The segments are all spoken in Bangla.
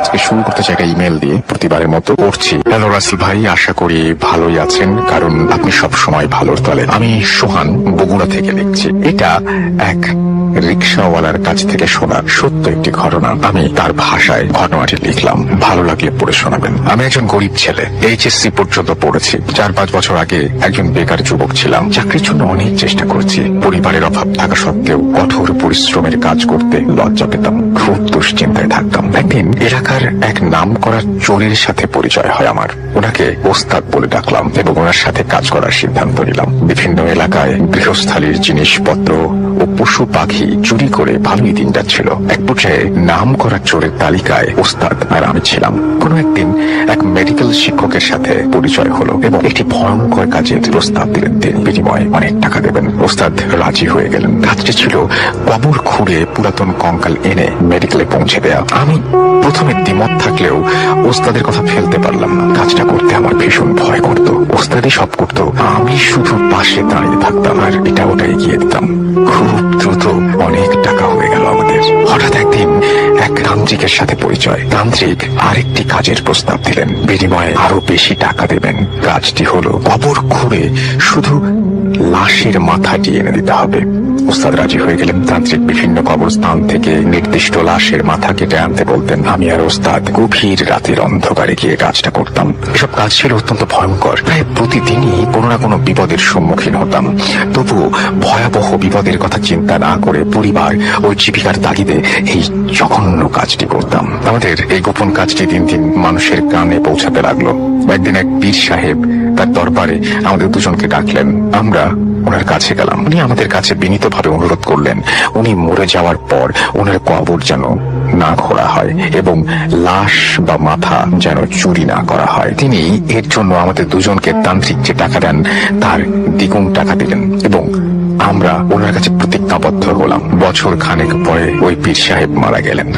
আজকে শুরু করতে চাই একটা ইমেল দিয়ে, প্রতিবারের মতো করছি। হ্যালো রাসেল ভাই, আশা করি ভালোই আছেন, কারণ আপনি সব সময় ভালোর তলে। আমি সোহান, বগুড়া থেকে লিখছি। এটা এক রিক্সাওয়ালার কাছ থেকে শোনা সত্য একটি ঘটনা। আমি তার ভাষায় ঘটনাটি লিখলাম, ভালো লাগলে পড়ে শোনাবেন। আমি একজন গরিব ছেলে, এইচএসসি পর্যন্ত পড়েছি। 4-5 বছর আগে একজন বেকার যুবক ছিলাম। চাকরির জন্য অনেক চেষ্টা করেছি। পরিবারের অভাব থাকা সত্ত্বেও কঠোর পরিশ্রমের কাজ করতে লজ্জা পেতাম, খুব দুশ্চিন্তায় থাকতাম। একদিন এলাকার এক নামকরা চোরের সাথে পরিচয় হয় আমার। ওনাকে ওস্তাদ বলে ডাকলাম এবং ওনার সাথে কাজ করার সিদ্ধান্ত নিলাম। বিভিন্ন এলাকায় গৃহস্থালীর জিনিসপত্র ও পশু পাখি চুরি করে ভালোই দিন যাচ্ছিল। এক পর্যায়ে নাম করা চোরের তালিকায় ওস্তাদ আর আমি ছিলাম। কোনো একদিন এক মেডিকেল শিক্ষকের সাথে পরিচয় হলো এবং একটি ভয়ঙ্কর কাজের প্রস্তাব দিলেন। তিনি বিনিময়ে অনেক টাকা দেবেন। ওস্তাদ রাজি হয়ে গেলেন। কাজটি ছিল কবর খুঁড়ে পুরাতন কঙ্কাল এনে মেডিকেলে পৌঁছে দেয়া। আমি প্রথমে দ্বিমত থাকলেও ওস্তাদের কথা ফেলতে পারলাম না। কাজটা করতে আমার ভীষণ ভয় করতো। ওস্তাদই সব করতো, আমি শুধু পাশে দাঁড়িয়ে থাকতাম আর এটা ওটা এগিয়ে দিতাম। খুব দ্রুত অনেক টাকা হয়ে গেল আমাদের। হঠাৎ একদিন এক তান্ত্রিকের সাথে পরিচয়। তান্ত্রিক আরেকটি কাজের প্রস্তাব দিলেন, বিনিময়ে আরো বেশি টাকা দেবেন। কাজটি হলো কবর খুঁড়ে শুধু লাশের মাথাটি এনে দিতে হবে। ওস্তাদ রাজি হয়ে গেলেন। তান্ত্রিক বিভিন্ন কবরস্থান থেকে নির্দিষ্ট লাশের মাথা কেটে আনতে বলতেন। আমি আর ওস্তাদ গভীর রাতের অন্ধকারে গিয়ে কাজটা করতাম। এসব কাজ ছিল অত্যন্ত ভয়ঙ্কর। প্রায় প্রতিদিনই কোনো না কোনো বিপদের সম্মুখীন হতাম। তবুও ভয়াবহ বিপদের কথা চিন্তা না করে পরিবার ও জীবিকার তাগিদে এই জঘন্য কাজটি করতাম। আমাদের এই গোপন কাজটি দিন দিন মানুষের কানে পৌঁছাতে লাগলো। একদিন এক পীর সাহেব তার দরবারে আমাদের দুজনকে ডাকলেন। আমরা ওনার কাছে গেলাম। উনি আমাদের কাছে বিনীতভাবে অনুরোধ করলেন, উনি মরে যাওয়ার পর ওনার কবর যেন না খোঁড়া হয় এবং লাশ বা মাথা যেন চুরি না করা হয়। তিনি এর জন্য আমাদের দুজনকে তান্ত্রিক যে টাকা দেন তার দ্বিগুণ টাকা দিলেন এবং আমরা ওনার কাছে প্রতিজ্ঞাবদ্ধ হলাম। বছর খানেক পরে ওই পীর সাহেব মারা গেলেন।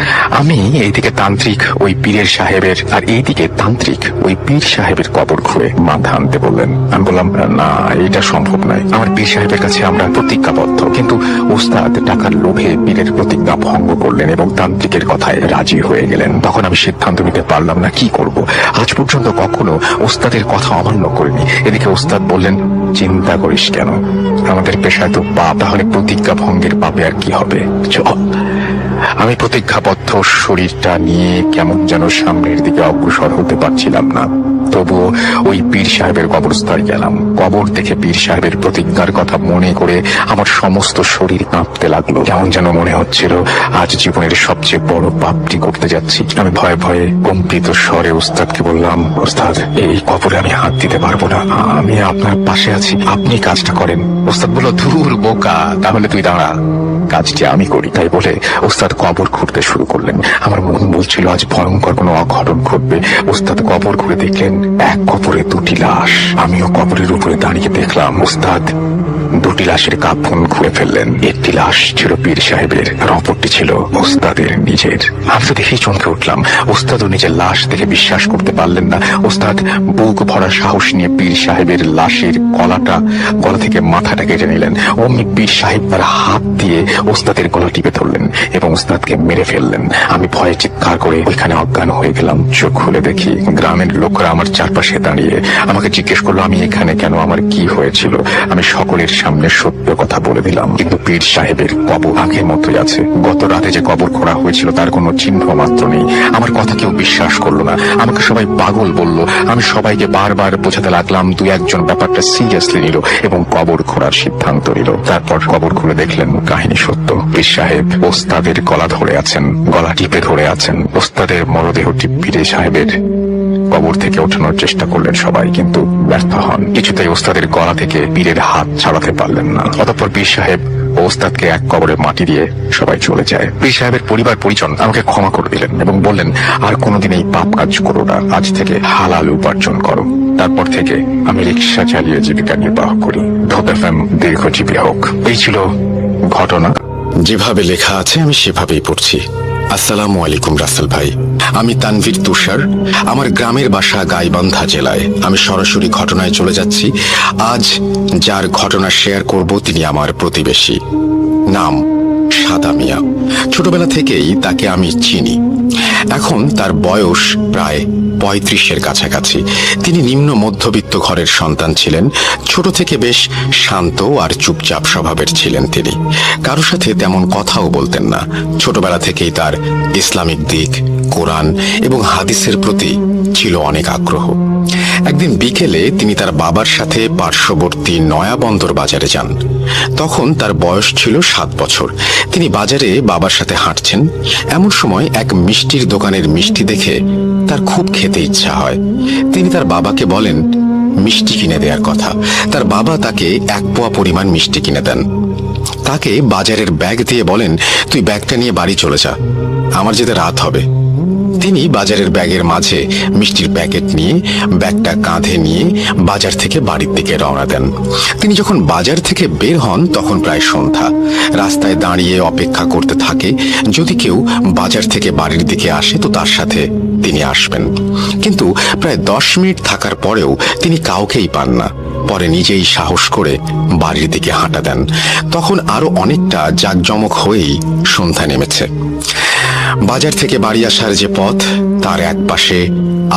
আমি এইদিকে তান্ত্রিক ওই পীরের সাহেবের আর এইদিকে তান্ত্রিক ওই পীর সাহেবের কবর খুঁড়ে মাথা আনতে বললেন। আমি বললাম, না, এটা সম্ভব নয়। আমার পীর সাহেবের কাছে আমরা প্রতিজ্ঞাবদ্ধ। কিন্তু ওস্তাদ টাকার লোভে পীরের প্রতিজ্ঞা ভঙ্গ করলেন এবং তান্ত্রিকের কথায় রাজি হয়ে গেলেন। তখন আমি সিদ্ধান্ত নিতে পারলাম না কি করব। আজ পর্যন্ত কখনো ওস্তাদের কথা অমান্য করিনি। এদিকে ওস্তাদ বললেন, চিন্তা করিস কেন, আমাদের পেশায় তো পাপ, তাহলে প্রতিজ্ঞা ভঙ্গের পাপে আর কি হবে। চল। আমি প্রতিজ্ঞাবদ্ধ শরীরটা নিয়ে কেমন যেন সামনের দিকে অগ্রসর হতে পারছিলাম না। তবুও ওই পীর সাহেবের কবরস্থানে গেলাম। কবর দেখে পীর সাহেবের প্রতিজ্ঞার কথা মনে করে আমার সমস্ত শরীর কাঁপতে লাগলো। কেমন যেন মনে হচ্ছিল আজ জীবনের সবচেয়ে বড় পাপটি করতে যাচ্ছি। আমি ভয়ে ভয়ে কম্পিত স্বরে ওস্তাদকে বললাম, ওস্তাদ, এই কবরে আমি হাত দিতে পারবো না, আমি আপনার পাশে আছি, আপনি কাজটা করেন। ওস্তাদ বলল, ধুর বোকা, তাহলে তুই দাঁড়া, কাজটি আমি করি। তাই বলে ওস্তাদ কবর খুঁড়তে শুরু করলেন। আমার মন বলছিল আজ ভয়ঙ্কর কোনো অঘটন ঘটবে। ওস্তাদ কবর খুঁড়ে দেখলেন এক কবরে দুটি লাশ। আমিও কবরের উপরে দাঁড়িয়ে দেখলাম ওস্তাদ দুটি লাশের কাফন খুঁড়ে ফেললেন। একটি লাশ ছিল পীর সাহেবের আর অপরটি ছিল ওস্তাদের নিজের। আমি তো দেখেই চমকে উঠলাম। ওস্তাদও নিজের লাশ দেখে বিশ্বাস করতে পারলেন না। ওস্তাদ বুক ভরা সাহস নিয়ে পীর সাহেবের লাশের গলা থেকে মাথাটা কেটে নিলেন। অমনি পীর সাহেব তার হাত দিয়ে ওস্তাদের গলা টিপে ধরলেন এবং ওস্তাদকে মেরে ফেললেন। আমি ভয়ে চিৎকার করে ওইখানে অজ্ঞান হয়ে গেলাম। চোখ খুলে দেখি গ্রামের লোকরা আমার চারপাশে দাঁড়িয়ে। আমাকে জিজ্ঞেস করলো আমি এখানে কেন, আমার কি হয়েছিল। আমি সকলের সামনে সত্য কথা বলে দিলাম। কিন্তু পীর সাহেবের কবর আগের মতোই আছে। গত রাতে যে কবর খোঁড়া হয়েছিল তার কোনো চিহ্ন মাত্র নেই। আমার কথা কেউ বিশ্বাস করলো না। আমাকে সবাই পাগল বলল। আমি সবাইকে বারবার বোঝাতে লাগলাম। 2-1 জন ব্যাপারটা সিরিয়াসলি নিল এবং কবর খোঁড়ার সিদ্ধান্ত নিল। তারপর কবর খুলে দেখলেন কাহিনী সত্য। পীর সাহেব ওস্তাদের গলা ধরে আছেন, গলা টিপে ধরে আছেন। ওস্তাদের মরদেহটি পীর সাহেবের কবর থেকে ওঠানোর চেষ্টা করলেন সবাই, কিন্তু ব্যর্থ হন। কিছুতেই ওস্তাদের গলা থেকে পীরের হাত ছাড়াতে পারলেন না। অতঃপর পীর সাহেব ওস্তাদকে এক কবরে মাটি দিয়ে সবাই চলে যায়। পীর সাহেবের পরিবার পরিজন আমাকে ক্ষমা করে দিলেন এবং বললেন, আর কোনোদিন এই পাপ কাজ করো না, আজ থেকে হালাল উপার্জন করো। তারপর থেকে আমি রিক্সা চালিয়ে জীবিকা নির্বাহ করি। ধোপ এফএম দীর্ঘজীবী হোক। এই ছিল ঘটনা। যেভাবে লেখা আছে আমি সেভাবেই পড়ছি। আসসালামু আলাইকুম রাসেল ভাই, আমি তানভীর তুষার। আমার গ্রামের বাসা গাইবান্ধা জেলায়। আমি সরাসরি ঘটনায় চলে যাচ্ছি। আজ যার ঘটনা শেয়ার করব তিনি আমার প্রতিবেশী। নাম সাদা মিয়া। ছোটবেলা থেকেই তাকে আমি চিনি। এখন তার বয়স প্রায় 35-এর কাছাকাছি। তিনি নিম্ন মধ্যবিত্ত ঘরের সন্তান ছিলেন। ছোট থেকে বেশ শান্ত আর চুপচাপ স্বভাবের ছিলেন তিনি। কারো সাথে তেমন কথাও বলতেন না। ছোটবেলা থেকেই তার ইসলামিক দিক, কোরআন এবং হাদিসের প্রতি ছিল অনেক আগ্রহ। একদিন বিকেলে তিনি তার বাবার সাথে পার্শ্ববর্তী নয়াবন্দর বাজারে যান। তখন তার বয়স ছিল 7 বছর। তিনি বাজারে বাবার সাথে হাঁটছেন। এমন সময় এক মিষ্টির দোকানের মিষ্টি দেখে তার খুব খেতে ইচ্ছা হয়। তিনি তার বাবাকে বলেন মিষ্টি কিনে দেওয়ার কথা। তার বাবা তাকে 1 পোয়া পরিমাণ মিষ্টি কিনে দেন। তাকে বাজারের ব্যাগ দিয়ে বলেন, তুই ব্যাগটা নিয়ে বাড়ি চলে যা, আমার যেতে রাত হবে। তিনি বাজারের ব্যাগের মাঝে মিষ্টির প্যাকেট নিয়ে ব্যাগটা কাঁধে নিয়ে বাজার থেকে বাড়ির দিকে রওনা দেন। তিনি যখন বাজার থেকে বের হন তখন প্রায় সন্ধ্যা। রাস্তায় দাঁড়িয়ে অপেক্ষা করতে থাকে, যদি কেউ বাজার থেকে বাড়ির দিকে আসে তো তার সাথে তিনি আসবেন। কিন্তু প্রায় 10 মিনিট থাকার পরেও তিনি কাউকেই পান না। পরে নিজেই সাহস করে বাড়ির দিকে হাঁটা দেন। তখন আরো অনেকটা জাঁকজমক হয়েই সন্ধ্যা নেমেছে। বাজার থেকে বাড়ি আসার যে পথ, তার এক পাশে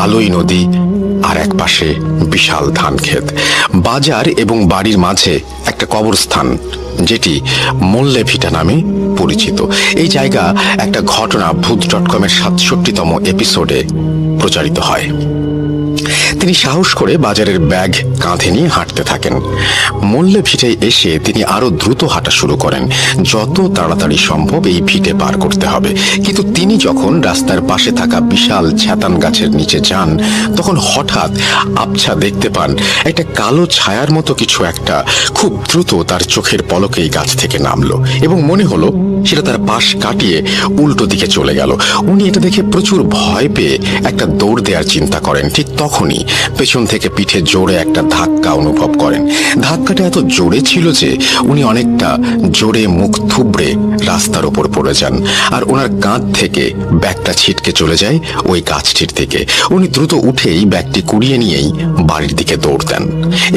আলোই নদী আর এক পাশে বিশাল ধান ক্ষেত। বাজার এবং বাড়ির মাঝে একটা কবরস্থান, যেটি মোল্লে ভিটা নামে পরিচিত। এই জায়গা একটা ঘটনা ভূত.com-এর 67তম এপিসোডে প্রচারিত হয়। তিনি সাহস করে বাজারের ব্যাগ কাঁধে নিয়ে হাঁটতে থাকেন। মোল্লে ভিটায় এসে তিনি আরো দ্রুত হাঁটা শুরু করেন। যত তাড়াতাড়ি সম্ভব এই ভিটে পার করতে হবে। কিন্তু তিনি যখন রাস্তার পাশে থাকা বিশাল ছাতান গাছের নিচে যান, তখন হঠাৎ আবছা দেখতে পান একটা কালো ছায়ার মতো কিছু একটা খুব দ্রুত তার চোখের পলকেই গাছ থেকে নামলো এবং মনে হলো সেটা তার পাশ কাটিয়ে উল্টো দিকে চলে গেল। উনি এটা দেখে প্রচুর ভয় পেয়ে একটা দৌড় দেওয়ার চিন্তা করেন। ঠিক তখনই পেছন থেকে পিঠে জোরে একটা ধাক্কা অনুভব করেন। ধাক্কাটা এত জোরে ছিল যে উনি অনেকটা জোরে মুখ থুবড়ে রাস্তার উপর পড়ে যান, আর ওনার কাঁধ থেকে ব্যাগটা ছিটকে চলে যায় ওই গাছটির দিকে। উনি দ্রুত উঠেই ব্যাগটি কুড়িয়ে নিয়েই বাড়ির দিকে দৌড় দেন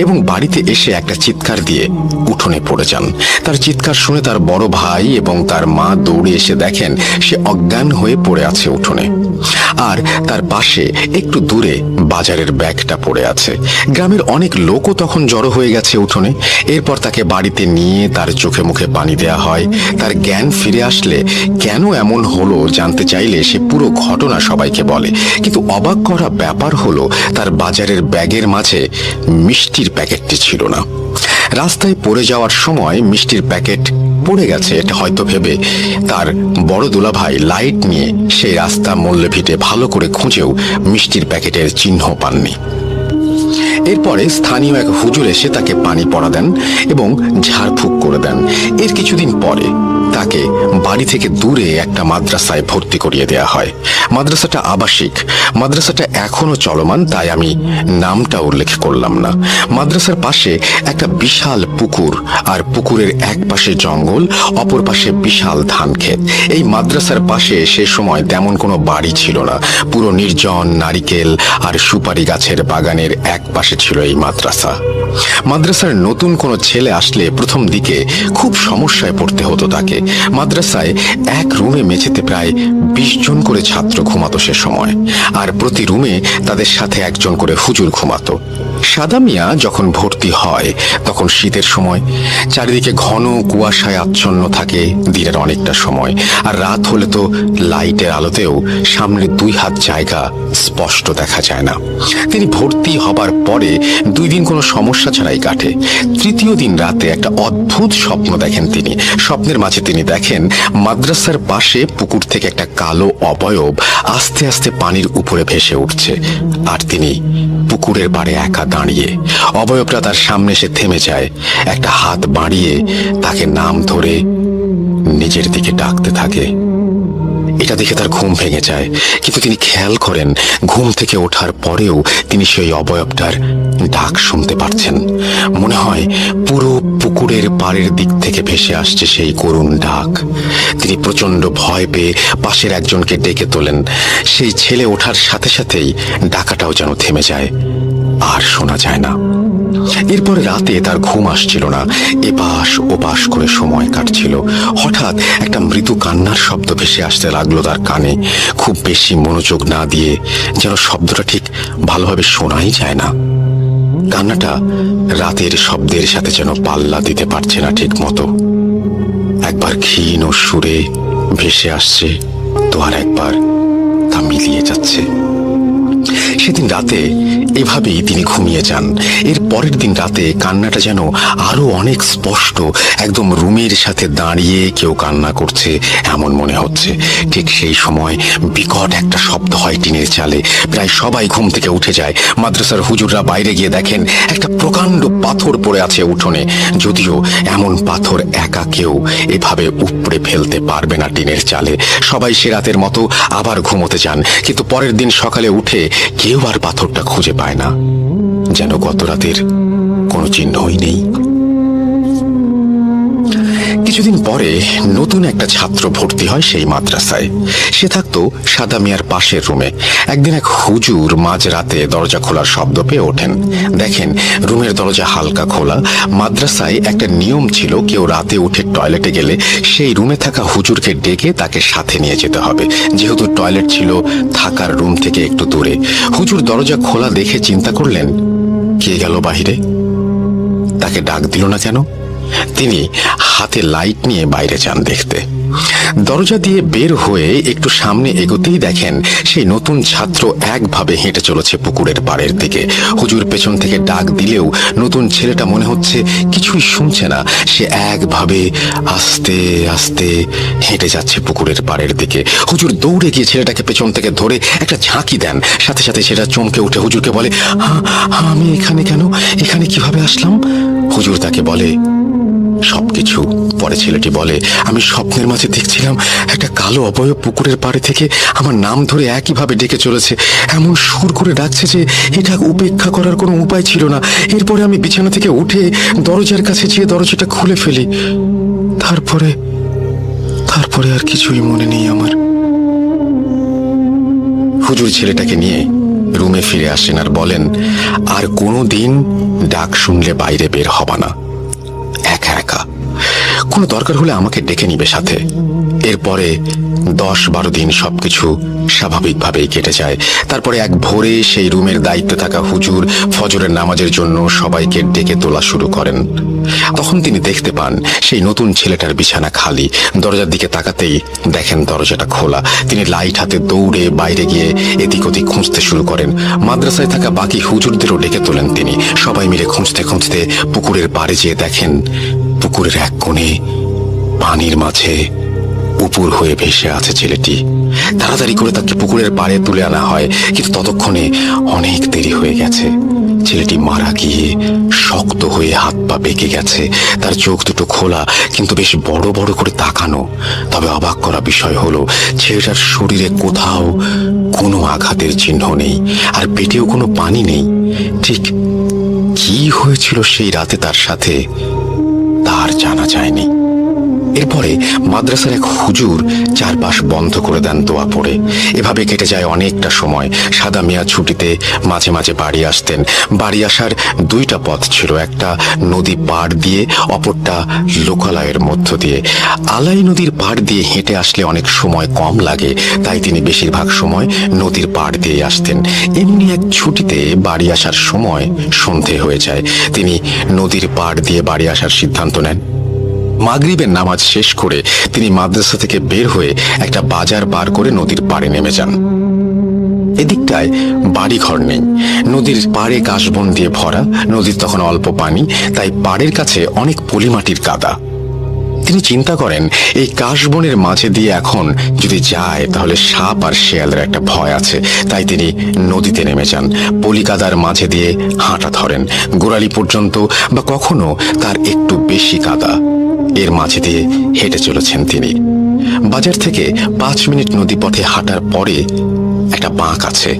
এবং বাড়িতে এসে একটা চিৎকার দিয়ে উঠোনে পড়ে যান। তার চিৎকার শুনে তার বড় ভাই এবং তার মা দৌড়ে এসে দেখেন সে অজ্ঞান হয়ে পড়ে আছে উঠোনে, আর তার পাশে একটু দূরে বাজারের ব্যাগটা পড়ে আছে। গ্রামের অনেক লোকও তখন জড়ো হয়ে গেছে উঠোনে। এরপর তাকে বাড়িতে নিয়ে তার চোখে মুখে পানি দেয়া হয়। তার জ্ঞান ফিরে আসলে কেন এমন হলো জানতে চাইলে সে পুরো ঘটনা সবাইকে বলে। কিন্তু অবাক করা ব্যাপার হলো তার বাজারের ব্যাগের মাঝে মিষ্টির প্যাকেটটি ছিল না। রাস্তায় পড়ে যাওয়ার সময় মিষ্টির প্যাকেট পড়ে গেছে এটা হয়তো ভেবে তার বড় দুলাভাই লাইট নিয়ে সেই রাস্তা মোল্লে ভিটে ভালো করে খুঁজেও মিষ্টির প্যাকেটের চিহ্ন পাননি। এরপরে স্থানীয় এক হুজুর এসে তাকে পানি পড়া দেন এবং ঝাড়ফুঁক করে দেন। এর কিছুদিন পরে তাকে বাড়ি থেকে দূরে একটা মাদ্রাসায় ভর্তি করিয়ে দেয়া হয়। মাদ্রাসাটা আবাসিক। মাদ্রাসাটা এখনো চলমান, তাই আমি নামটা উল্লেখ করলাম না। মাদ্রাসার পাশে একটা বিশাল পুকুর, আর পুকুরের এক পাশে জঙ্গল, অপর পাশে বিশাল ধান ক্ষেত। এই মাদ্রাসার পাশে সে সময় তেমন কোনো বাড়ি ছিল না। পুরো নির্জন নারিকেল আর সুপারি গাছের বাগানের এক পাশে ছিল এই মাদ্রাসা। মাদ্রাসার নতুন কোনো ছেলে আসলে প্রথম দিকে খুব সমস্যায় পড়তে হতো তাকে। মাদ্রাসায় এক রুমে মেঝেতে প্রায় 20 জন করে ছাত্র ঘুমাতো সে সময়, আর প্রতি রুমে তাদের সাথে একজন করে হুজুর ঘুমাতো। সাদা মিয়া যখন ভর্তি হয় তখন শীতের সময়, চারিদিকে ঘন কুয়াশায় আচ্ছন্ন থাকে দিনের অনেকটা সময়, আর রাত হলে তো লাইটের আলোতেও সামনের 2 হাত জায়গা স্পষ্ট দেখা যায় না। তিনি ভর্তি হবার পরে 2 দিন কোনো সমস্যা ছাড়াই কাটে। তৃতীয় দিন রাতে একটা অদ্ভুত স্বপ্ন দেখেন তিনি। স্বপ্নের মাঝে তিনি দেখেন মাদ্রাসার পাশে পুকুর থেকে একটা কালো অবয়ব আস্তে আস্তে পানির উপরে ভেসে উঠছে, আর তিনি পুকুরের পাড়ে একা দাঁড়িয়ে। অবয়বটা তার সামনে এসে থেমে যায়, একটা হাত বাড়িয়ে তাকে নাম ধরে নিজের দিকে ডাকতে থাকে। এটা দেখে তার ঘুম ভেঙে যায়, কিন্তু তিনি খেয়াল করেন ঘুম থেকে ওঠার পরেও তিনি সেই অবয়বটার ডাক শুনতে পারছেন। মনে হয় পুরো পুকুরের পাড়ের দিক থেকে ভেসে আসছে সেই করুণ ডাক। তিনি প্রচন্ড ভয় পেয়ে পাশের একজনকে ডেকে তোলেন। সেই ছেলে ওঠার সাথে সাথেই ডাকাটাও যেন থেমে যায়, আর শোনা যায় না। এরপরে রাতে তার ঘুম আসছিল না, এপাশ ওপাশ করে সময় কাটছিল। হঠাৎ একটা মৃদু কান্নার শব্দ ভেসে আসতে লাগলো তার কানে। খুব বেশি মনোযোগ না দিয়ে, যেন শব্দটা ঠিক ভালোভাবে শোনাই যায় না। কান্নাটা রাতের শব্দের সাথে যেন পাল্লা দিতে পারছে না ঠিক মতো। একবার ক্ষীণ ও সুরে ভেসে আসছে, তো আর একবার তা মিলিয়ে যাচ্ছে। সেদিন রাতে এভাবেই তিনি ঘুমিয়ে যান। এর পরের দিন রাতে কান্নাটা যেন আরো অনেক স্পষ্ট, একদম রুমের সাথে দাঁড়িয়ে কেউ কান্না করছে এমন মনে হচ্ছে। ঠিক সেই সময় বিকট একটা শব্দ হয় টিনের চালে। প্রায় সবাই ঘুম থেকে উঠে যায়। মাদ্রাসার হুজুররা বাইরে গিয়ে দেখেন একটা প্রকাণ্ড পাথর পড়ে আছে উঠোনে। যদিও এমন পাথর একা কেউ এভাবে উপড়ে ফেলতে পারবে না টিনের চালে। সবাই সে রাতের মতো আবার ঘুমোতে যান, কিন্তু পরের দিন সকালে উঠে কেউ আর পাথরটা খুঁজে পায় না, যেন গত রাতের কোনো চিহ্নই নেই। কিছুদিন পরে নতুন একটা ছাত্র ভর্তি হয় সেই মাদ্রাসায়। সে থাকতো সাদা মিয়ার পাশের রুমে। একদিন এক হুজুর মাঝরাতে দরজা খোলার শব্দ পেয়ে ওঠেন। দেখেন রুমের দরজা হালকা খোলা। মাদ্রাসায় একটা নিয়ম ছিল, কেউ রাতে উঠে টয়লেটে গেলে সেই রুমে থাকা হুজুরকে ডেকে তাকে সাথে নিয়ে যেতে হবে, যেহেতু টয়লেট ছিল থাকার রুম থেকে একটু দূরে। হুজুর দরজা খোলা দেখে চিন্তা করলেন, কে গেল বাহিরে? তাকে ডাক দিল না কেন? তিনি হাতে লাইট নিয়ে বাইরে যান দেখতে। দরজা দিয়ে বের হয়ে একটু সামনে এগোতেই দেখেন সেই নতুন ছাত্র একভাবে হেঁটে চলেছে পুকুরের পাড়ের দিকে। হুজুর পেছন থেকে ডাক দিলেও নতুন ছেলেটা মনে হচ্ছে কিছুই শুনছে না। সে একভাবে আস্তে আস্তে হেঁটে যাচ্ছে পুকুরের পাড়ের দিকে। হুজুর দৌড়ে গিয়ে ছেলেটাকে পেছন থেকে ধরে একটা ঝাঁকি দেন। সাথে সাথে সেটা চমকে উঠে হুজুরকে বলে, আমি এখানে কেন? এখানে কিভাবে আসলাম? হুজুর তাকে বলে সবকিছু। পরে ছেলেটি বলে, আমি স্বপ্নের মাঝে দেখছিলাম একটা কালো অবয়ব পুকুরের পাড়ে থেকে আমার নাম ধরে একইভাবে ডেকে চলেছে, এমন সুর করে ডাকছে যে এটা উপেক্ষা করার কোনো উপায় ছিল না। এরপরে আমি বিছানা থেকে উঠে দরজার কাছে গিয়ে দরজাটা খুলে ফেলি। তারপরে আর কিছুই মনে নেই আমার। হুজুর ছেলেটাকে নিয়ে রুমে ফিরে আসেন আর বলেন, আর কোনো দিন ডাক শুনলে বাইরে বের হবা না, একা একা। কোনো দরকার হলে আমাকে ডেকে নিবে সাথে। এরপরে 10-12 দিন সবকিছু স্বাভাবিকভাবেই কেটে যায়। তারপরে এক ভোরে সেই রুমের দায়িত্বে থাকা হুজুর ফজরের নামাজের জন্য সবাইকে ডেকে তোলা শুরু করেন। তখন তিনি দেখতে পান সেই নতুন ছেলেটার বিছানা খালি। দরজার দিকে তাকাতেই দেখেন দরজাটা খোলা। তিনি লাইট হাতে দৌড়ে বাইরে গিয়ে এদিক ওদিক খুঁজতে শুরু করেন। মাদ্রাসায় থাকা বাকি হুজুরদেরও ডেকে তোলেন তিনি। সবাই মিলে খুঁজতে খুঁজতে পুকুরের পাড়ে যেয়ে দেখেন পুকুরের এক কোণে পানির মাঝে উপুর হয়ে ভেসে আছে ছেলেটি। তাড়াতাড়ি করে তাকে পুকুরের পাড়ে তুলে আনা হয়, কিন্তু ততক্ষণে অনেক দেরি হয়ে গেছে। ছেলেটি মারা গিয়ে শক্ত হয়ে হাত পা বেঁকে গেছে। তার চোখ দুটো খোলা, কিন্তু বেশ বড় বড় করে তাকানো। তবে অবাক করা বিষয় হলো ছেলেটার শরীরে কোথাও কোনো আঘাতের চিহ্ন নেই, আর পেটেও কোনো পানি নেই। ঠিক কি হয়েছিল সেই রাতে তার সাথে তার জানা যায়নি। এরপরে মাদ্রাসার এক হুজুর চারপাশ বন্ধ করে দেন দোয়া পড়ে। এভাবে কেটে যায় অনেকটা সময়। সাদা মিয়া ছুটিতে মাঝে মাঝে বাড়ি আসতেন। বাড়ি আসার 2টা পথ ছিল, একটা নদী পাড় দিয়ে, অপরটা লোকালয়ের মধ্য দিয়ে। আলাই নদীর পাড় দিয়ে হেঁটে আসলে অনেক সময় কম লাগে, তাই তিনি বেশিরভাগ সময় নদীর পাড় দিয়ে আসতেন। এমনি এক ছুটিতে বাড়ি আসার সময় সন্ধে হয়ে যায়। তিনি নদীর পাড় দিয়ে বাড়ি আসার সিদ্ধান্ত নেন। মাগরিবের নামাজ শেষ করে তিনি মাদ্রাসা থেকে বের হয়ে একটা বাজার পার করে নদীর পাড়ে নেমে যান। এদিকটায় বাড়িঘর নেই। নদীর পাড়ে কাশবন দিয়ে ভরা। নদীর তখন অল্প পানি, তাই পাড়ের কাছে অনেক পলিমাটির কাদা। তিনি চিন্তা করেন এই কাশবনের মাঝে দিয়ে এখন যদি যায় তাহলে সাপ আর শেয়ালের একটা ভয় আছে, তাই তিনি নদীতে নেমে যান। পলিকাদার মাঝে দিয়ে হাঁটা ধরেন গোড়ালি পর্যন্ত, বা কখনো তার একটু বেশি কাদা। এর মাঝে দিয়ে হেঁটে চলেছেন তিনি। বাজার থেকে 5 মিনিট নদীপথে হাঁটার পরে একটা একটা বাঁক আছে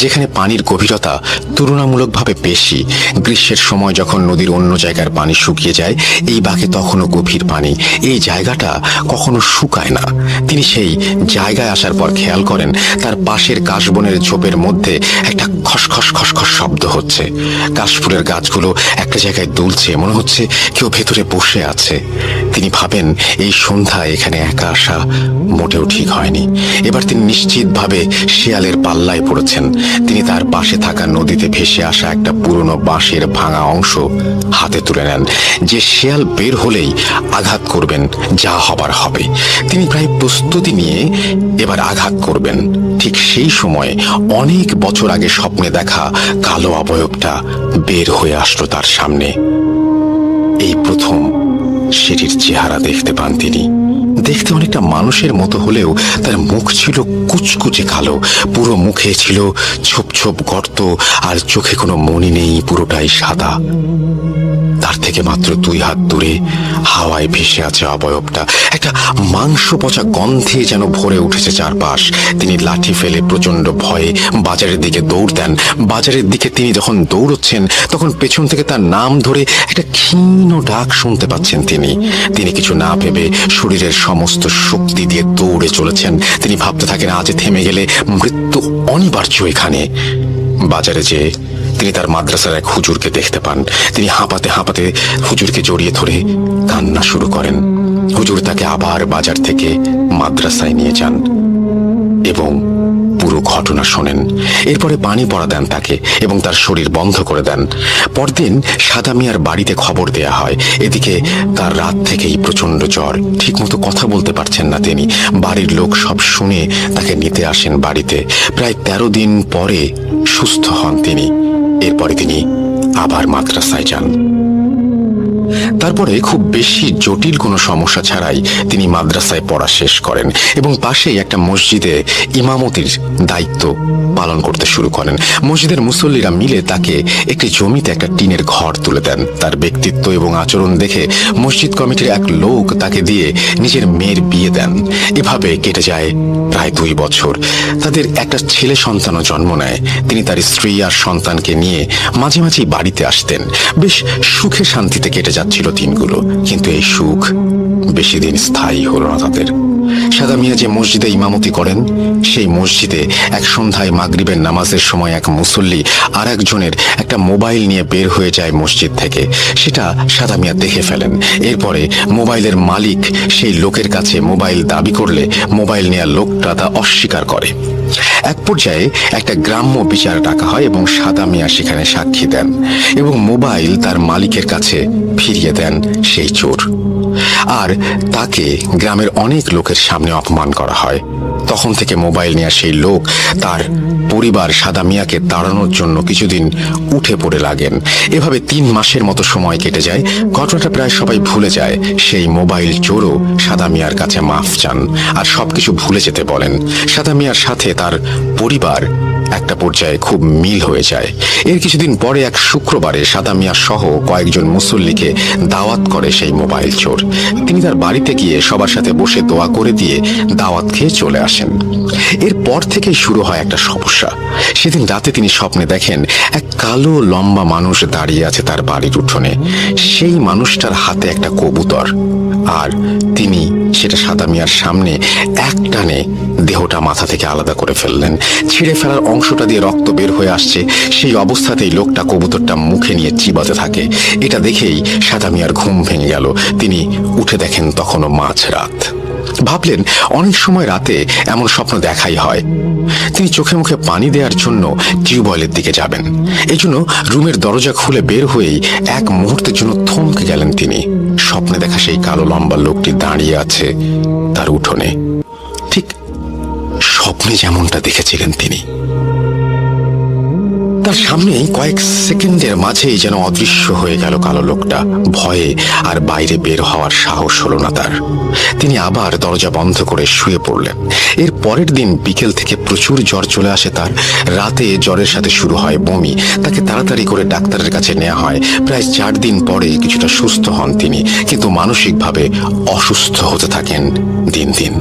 যেখানে পানির গভীরতা তুলনামূলকভাবে বেশি। গ্রীষ্মের সময় যখন নদীর অন্য জায়গার পানি শুকিয়ে যায়, এই বাঁকে তখনও গভীর পানি। এই জায়গাটা কখনো শুকায় না। তিনি সেই জায়গায় আসার পর খেয়াল করেন তার পাশের কাশবনের ঝোপের মধ্যে একটা খসখস খসখস শব্দ হচ্ছে। কাশফুলের গাছগুলো একটা জায়গায় দুলছে, মনে হচ্ছে কেউ ভেতরে বসে আছে। তিনি ভাবেন এই সন্ধ্যায় এখানে একা আসা মোটেও ঠিক হয়নি। এবার তিনি নিশ্চিতভাবে শিয়ালের পাল্লায় পড়েছেন। তিনি তার পাশে থাকা নদীতে ভেসে আসা একটা পুরনো বাঁশের ভাঙা অংশ হাতে তুলে নেন, যে শিয়াল বের হলেই আঘাত করবেন, যা হবার হবে। তিনি প্রায় প্রস্তুতি নিয়ে এবার আঘাত করবেন। ঠিক সেই সময় অনেক বছর আগে স্বপ্নে দেখা কালো অবয়বটা বের হয়ে আসলো তার সামনে। এই প্রথম সেটির চেহারা দেখতে পান তিনি। দেখতে অনেকটা মানুষের মতো হলেও তার মুখ ছিল কুচকুচে কালো। পুরো মুখে ছিল ছোপ ছোপ গর্ত, আর চোখে কোনো মনি নেই, পুরোটাই সাদা। তার থেকে মাত্র 2 হাত দূরে হাওয়ায় ভেসে আছে অবয়বটা। একটা মাংস পচা গন্ধে যেন ভরে উঠেছে চারপাশ। তিনি লাঠি ফেলে প্রচন্ড ভয়ে বাজারের দিকে দৌড় দেন। বাজারের দিকে তিনি যখন দৌড়চ্ছেন তখন পেছন থেকে তার নাম ধরে একটা ক্ষীণ ডাক শুনতে পাচ্ছেন তিনি। তিনি কিছু না ভেবে শরীরের সমস্ত শক্তি দিয়ে দৌড়ে চলেছেন। তিনি ভাবতে থাকেন আজ থেমে গেলে মৃত্যু অনিবার্য এখানে। বাজারে যেয়ে তিনি তার মাদ্রাসার এক হুজুরকে দেখতে পান। তিনি হাঁপাতে হাঁপাতে হুজুরকে জড়িয়ে ধরে কান্না শুরু করেন। হুজুর তাকে আবার বাজার থেকে মাদ্রাসায় নিয়ে যান এবং পুরো ঘটনা শোনেন। এরপরে পানি পড়া দেন তাকে এবং তার শরীর বন্ধ করে দেন। পরদিন সাদা মিয়ার বাড়িতে খবর দেয়া হয়। এদিকে তার রাত থেকেই প্রচন্ড জ্বর, ঠিকমতো কথা বলতে পারছেন না তিনি। বাড়ির লোক সব শুনে তাকে নিতে আসেন বাড়িতে। প্রায় 13 দিন পরে সুস্থ হন তিনি। এরপরে তিনি আবার মাদ্রাসায় যান। তারপরে খুব বেশি জটিল কোনো সমস্যা ছাড়াই তিনি মাদ্রাসায় পড়া শেষ করেন এবং পাশেই একটা মসজিদে ইমামতির দায়িত্ব পালন করতে শুরু করেন। মসজিদের মুসল্লিরা মিলে তাকে একটি জমিতে একটা টিনের ঘর তুলে দেন। তার ব্যক্তিত্ব এবং আচরণ দেখে মসজিদ কমিটির এক লোক তাকে দিয়ে নিজের মেয়ের বিয়ে দেন। এভাবে কেটে যায় প্রায় 2 বছর। তাদের একটা ছেলে সন্তানও জন্ম নেয়। তিনি তার স্ত্রী আর সন্তানকে নিয়ে মাঝে মাঝেই বাড়িতে আসতেন। বেশ সুখে শান্তিতে কেটে যাচ্ছিল দিনগুলো, কিন্তু এই সুখ বেশি দিন স্থায়ী হলো না তাদের। সাদা মিয়া যে মসজিদে ইমামতি করেন, সেই মসজিদে এক সন্ধ্যায় মাগরিবের নামাজের সময় এক মুসল্লি আর একজনের একটা মোবাইল নিয়ে বের হয়ে যায় মসজিদ থেকে। সেটা সাদা মিয়া দেখে ফেলেন। এরপরে মোবাইলের মালিক সেই লোকের কাছে মোবাইল দাবি করলে মোবাইল নেওয়া লোকটা তা অস্বীকার করে। এক পর্যায়ে একটা গ্রাম্য বিচার ডাকা হয় এবং সাদা মিয়া সেখানে সাক্ষী দেন এবং মোবাইল তার মালিকের কাছে ফিরিয়ে দেন সেই চোর। আর তাকে গ্রামের অনেক লোকের সামনে অপমান করা হয়। তখন থেকে মোবাইল নেওয়া সেই লোক তার পরিবার সাদা মিয়াকে তাড়ানোর জন্য কিছুদিন উঠে পড়ে লাগেন। এভাবে 3 মাসের মতো সময় কেটে যায়। ঘটনাটা প্রায় সবাই ভুলে যায়। সেই মোবাইল চোরও সাদা মিয়ার কাছে মাফ চান আর সবকিছু ভুলে যেতে বলেন। সাদা মিয়ার সাথে তার পরিবার একটা পর্যায়ে খুব মিল হয়ে যায়। এর কিছুদিন পরে এক শুক্রবারে সাদা মিয়া সহ কয়েকজন মুসল্লিকে দাওয়াত করে সেই মোবাইল চোর। তিনি তার বাড়িতে গিয়ে সবার সাথে বসে দোয়া করে দিয়ে দাওয়াত খেয়ে চলে আসেন। এরপর থেকেই শুরু হয় একটা সমস্যা। সেদিন রাতে তিনি স্বপ্নে দেখেন এক কালো লম্বা মানুষ দাঁড়িয়ে আছে তার বাড়ির উঠোনে। সেই মানুষটার হাতে একটা কবুতর, আর তিনি সেটা সাদা মিয়ার সামনে এক টানে দেহটা মাথা থেকে আলাদা করে ফেললেন। ছিঁড়ে ফেলার অংশটা দিয়ে রক্ত বের হয়ে আসছে। সেই অবস্থাতেই লোকটা কবুতরটা মুখে নিয়ে চিবাতে থাকে। এটা দেখেই সাদা মিয়ার ঘুম ভেঙে গেল। তিনি উঠে দেখেন তখনও মাঝরাত। ভাবলেন অনেক সময় রাতে এমন স্বপ্ন দেখাই হয়। তিনি চোখে মুখে পানি দেওয়ার জন্য টিউবওয়েলের দিকে যাবেন। এই জন্য রুমের দরজা খুলে বের হয়েই এক মুহূর্তের জন্য থমকে গেলেন তিনি। স্বপ্নে দেখা সেই কালো লম্বা লোকটি দাঁড়িয়ে আছে তার উঠোনে, ঠিক স্বপ্নে যেমনটা দেখেছিলেন তিনি। তার সামনেই কয়েক সেকেন্ডের মাঝেই যেন অদৃশ্য হয়ে গেল কালো লোকটা। ভয়ে আর বাইরে বের হওয়ার সাহস হলো না তার। তিনি আবার দরজা বন্ধ করে শুয়ে পড়লেন। এর পরের দিন বিকেল থেকে প্রচুর জ্বর চলে আসে তার। রাতে জ্বরের সাথে শুরু হয় বমি। তাকে তাড়াতাড়ি করে ডাক্তারের কাছে নেওয়া হয়। প্রায় 4 দিন পরে কিছুটা সুস্থ হন তিনি, কিন্তু মানসিকভাবে অসুস্থ হতে থাকেন দিন দিন।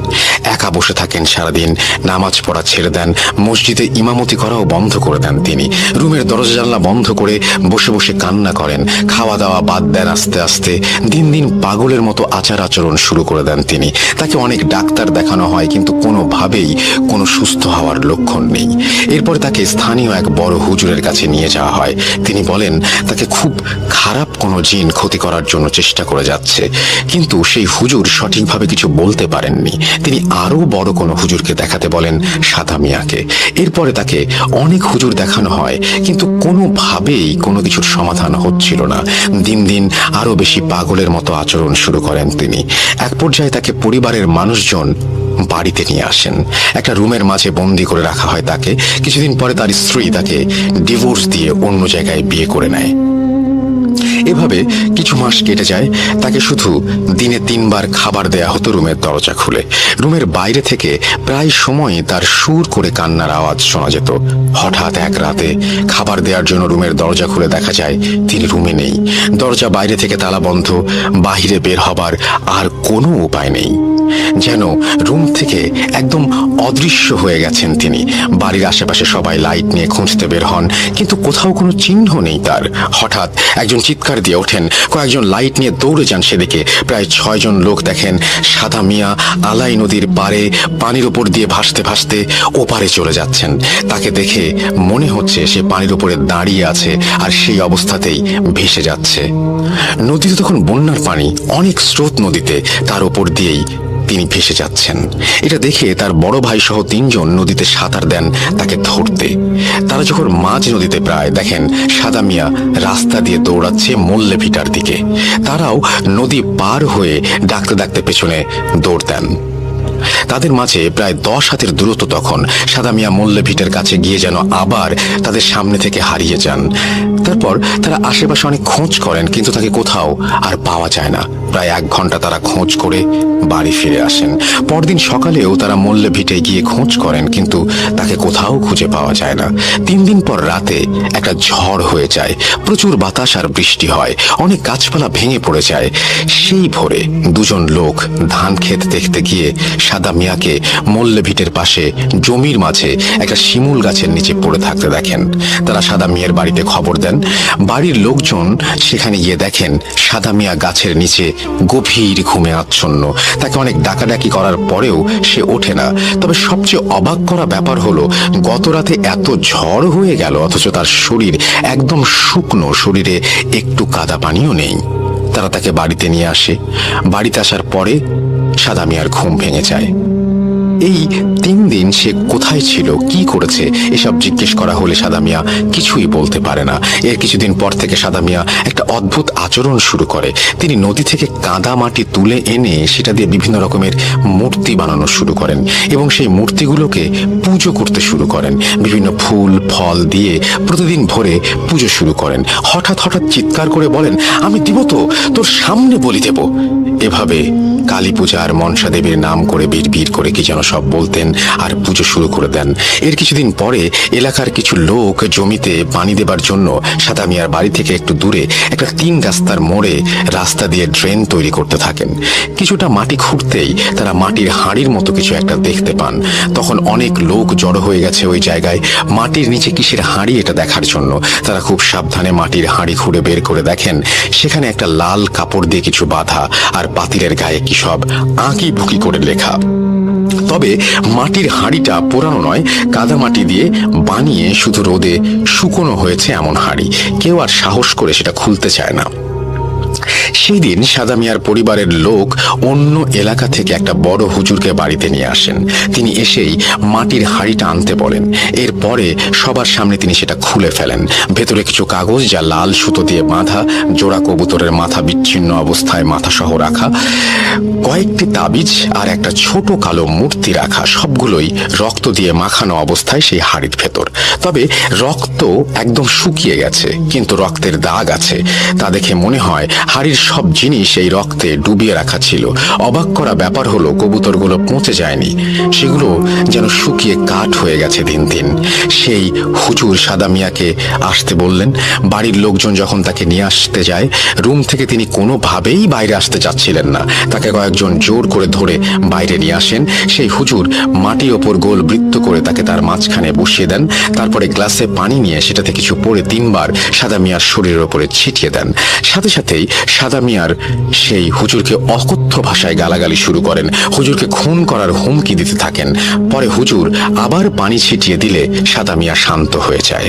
একা বসে থাকেন সারাদিন, নামাজ পড়া ছেড়ে দেন, মসজিদে ইমামতি করাও বন্ধ করে দেন তিনি। রুমের দরজা জানলা বন্ধ করে বসে বসে কান্না করেন, খাওয়া দাওয়া বাদ দেন আস্তে আস্তে। দিন দিন পাগলের মতো আচার আচরণ শুরু করে দেন তিনি। তাকে অনেক ডাক্তার দেখানো হয়, কিন্তু কোনোভাবেই কোনো সুস্থ হওয়ার লক্ষণ নেই। এরপর তাকে স্থানীয় এক বড় হুজুরের কাছে নিয়ে যাওয়া হয়। তিনি বলেন তাকে খুব খারাপ কোনো জিন ক্ষতি করার জন্য চেষ্টা করে যাচ্ছে, কিন্তু সেই হুজুর সঠিকভাবে কিছু বলতে পারেননি। তিনি আরো বড় কোনো হুজুরকে দেখাতে বলেন, সাদা মিয়াকে। এরপরে তাকে অনেক হুজুর দেখানো হয়, কিন্তু কোনোভাবেই কোনো কিছুর সমাধান হচ্ছিল না। দিন দিন আরো বেশি পাগলের মতো আচরণ শুরু করেন তিনি। এক পর্যায়ে তাকে পরিবারের মানুষজন বাড়িতে নিয়ে আসেন। একটা রুমের মাঝে বন্দি করে রাখা হয় তাকে। কিছুদিন পরে তার স্ত্রী তাকে ডিভোর্স দিয়ে অন্য জায়গায় বিয়ে করে নেয়। এভাবে কিছু মাস কেটে যায়। তাকে শুধু দিনে 3 বার খাবার দেয়া হতো রুমের দরজা খুলে। রুমের বাইরে থেকে প্রায় সময় তার সুর করে কান্নার আওয়াজ শোনা যেত। হঠাৎ এক রাতে খাবার দেওয়ার জন্য রুমের দরজা খুলে দেখা যায় তিনি রুমে নেই। দরজা বাইরে থেকে তালা বন্ধ, বাহিরে বের হবার আর কোনো উপায় নেই। যেন রুম থেকে একদম অদৃশ্য হয়ে গেছেন তিনি। বাড়ির আশেপাশে সবাই লাইট নিয়ে খুঁজতে বের হন, কিন্তু কোথাও কোনো চিহ্ন নেই তার। হঠাৎ একজন চিৎকার দিয়ে ওঠেন, কয়েকজন লাইট নিয়ে দৌড়ে যান সেদিকে। প্রায় 6 জন লোক দেখেন সাদা মিয়া আলাই নদীর পাড়ে পানির উপর দিয়ে ভাসতে ভাসতে ওপারে চলে যাচ্ছেন। তাকে দেখে মনে হচ্ছে সে পানির উপরে দাঁড়িয়ে আছে আর সেই অবস্থাতেই ভেসে যাচ্ছে। নদীতে তখন বন্যার পানি, অনেক স্রোত নদীতে, তার উপর দিয়েই তিনি ভেসে যাচ্ছেন। এটা দেখে তার বড় ভাই সহ 3 জন নদীতে সাঁতার দেন তাকে ধরতে। তারা যখন মাঝ নদীতে প্রায় দেখেন সাদা মিয়া রাস্তা দিয়ে দৌড়াচ্ছে মল্লে ভিটার দিকে। তারাও নদী পার হয়ে ডাকতে ডাকতে পেছনে দৌড় দেন। তাদের মাঝে প্রায় 10 হাতের দূরত্ব। তখন সাদা মিয়া মল্লে ভিটের কাছে গিয়ে যেন আবার তাদের সামনে থেকে হারিয়ে যান। তারপর তারা আশেপাশে অনেক খোঁজ করেন, কিন্তু তাকে কোথাও আর পাওয়া যায় না। প্রায় 1 ঘন্টা তারা খোঁজ করে বাড়ি ফিরে আসেন। পরদিন সকালেও তারা মল্লে ভিটে গিয়ে খোঁজ করেন, কিন্তু তাকে কোথাও খুঁজে পাওয়া যায় না। 3 দিন পর রাতে একটা ঝড় হয়ে যায়। প্রচুর বাতাস আর বৃষ্টি হয়, অনেক গাছপালা ভেঙে পড়ে যায়। সেই ভোরে 2 জন লোক ধান ক্ষেত দেখতে গিয়ে সাদা মিয়াকে মল্লে ভিটের পাশে জমির মাঝে একটা শিমুল গাছের নিচে পড়ে থাকতে দেখেন। তারা সাদা মিয়ার বাড়িতে খবর দেন। বাড়ির লোকজন সেখানে গিয়ে দেখেন সাদা মিয়া গাছের নিচে গভীর ঘুমে আচ্ছন্ন। তাকে অনেক ডাকাডাকি করার পরেও সে ওঠে না। তবে সবচেয়ে অবাক করা ব্যাপার হলো, গত রাতে এত ঝড় হয়ে গেল অথচ তার শরীর একদম শুকনো, শরীরে একটু কাদা পানিও নেই। তারা তাকে বাড়িতে নিয়ে আসে। বাড়িতে আসার পরে সাদা মিয়ার ঘুম ভেঙে যায়। এই 3 দিন সে কোথায় ছিল, কি করেছে, এসব জিজ্ঞেস করা হলে সাদা মিয়া কিছুই বলতে পারে না। এর কিছুদিন পর থেকে সাদা মিয়া একটা অদ্ভুত আচরণ শুরু করে। তিনি নদী থেকে কাদা মাটি তুলে এনে সেটা দিয়ে বিভিন্ন রকমের মূর্তি বানানো শুরু করেন এবং সেই মূর্তিগুলোকে পুজো করতে শুরু করেন। বিভিন্ন ফুল ফল দিয়ে প্রতিদিন ভোরে পুজো শুরু করেন। হঠাৎ হঠাৎ চিৎকার করে বলেন, আমি দিব তো, তোর সামনে বলি দেব। এভাবে কালী পূজা আর মনসা দেবীর নাম করে বিড়বিড় করে কি যেন সব বলতেন আর পুজো শুরু করে দেন। এর কিছুদিন পরে এলাকার কিছু লোক জমিতে পানি দেবার জন্য সাদা মিয়ার বাড়ি থেকে একটু দূরে একটা 3 রাস্তার মোড়ে রাস্তা দিয়ে ড্রেন তৈরি করতে থাকেন। কিছুটা মাটি খুঁড়তেই তারা মাটির হাঁড়ির মতো কিছু একটা দেখতে পান। তখন অনেক লোক জড়ো হয়ে গেছে ওই জায়গায় মাটির নিচে কিসের হাঁড়ি এটা দেখার জন্য। তারা খুব সাবধানে মাটির হাঁড়ি খুঁড়ে বের করে দেখেন সেখানে একটা লাল কাপড় দিয়ে কিছু বাঁধা আর পাতিলের গায়ে কি সব আঁকি বুকি করে লেখা। তবে মাটির হাঁড়িটা পোড়ানো নয়, কাদা মাটি দিয়ে বানিয়ে শুধু রোদে শুকনো হয়েছে এমন হাঁড়ি। কেউ আর সাহস করে সেটা খুলতে চায় না। সেই দিন সাদা মিয়ার পরিবারের লোক অন্য এলাকা থেকে একটা বড় হুজুরকে বাড়িতে নিয়ে আসেন। তিনি এসেই মাটির হাঁড়িটা আনতে বলেন। এরপরে সবার সামনে তিনি সেটা খুলে ফেলেন। ভেতরে কিছু কাগজ যা লাল সুতো দিয়ে বাঁধা, জোড়া কবুতরের মাথা বিচ্ছিন্ন অবস্থায় মাথা সহ রাখা, কয়েকটি তাবিজ আর একটা ছোট কালো মূর্তি রাখা, সবগুলোই রক্ত দিয়ে মাখানো অবস্থায় সেই হাঁড়ির ভেতর। তবে রক্ত একদম শুকিয়ে গেছে, কিন্তু রক্তের দাগ আছে। তা দেখে মনে হয় হাঁড়ির বাড়ির সব জিনিস এই রক্তে ডুবিয়ে রাখা ছিল। অবাক করা ব্যাপার হলো কবুতরগুলো পচে যায়নি, সেগুলো যেন শুকিয়ে কাঠ হয়ে গেছে দিন দিন। সেই হুজুর সাদা মিয়াকে আসতে বললেন। বাড়ির লোকজন যখন তাকে নিয়ে আসতে যায়, রুম থেকে তিনি কোনোভাবেই বাইরে আসতে চাচ্ছিলেন না। তাকে কয়েকজন জোর করে ধরে বাইরে নিয়ে আসেন। সেই হুজুর মাটির ওপর গোল বৃত্ত করে তাকে তার মাঝখানে বসিয়ে দেন। তারপরে গ্লাসে পানি নিয়ে সেটাতে কিছু পরে 3 বার সাদা মিয়ার শরীরের ওপরে ছিটিয়ে দেন। সাথে সাথেই সাদা মিয়ার সেই হুজুরকে অকথ্য ভাষায় গালাগালি শুরু করেন, হুজুরকে খুন করার হুমকি দিতে থাকেন। পরে হুজুর আবার পানি ছিটিয়ে দিলে সাদা মিয়া শান্ত হয়ে যায়।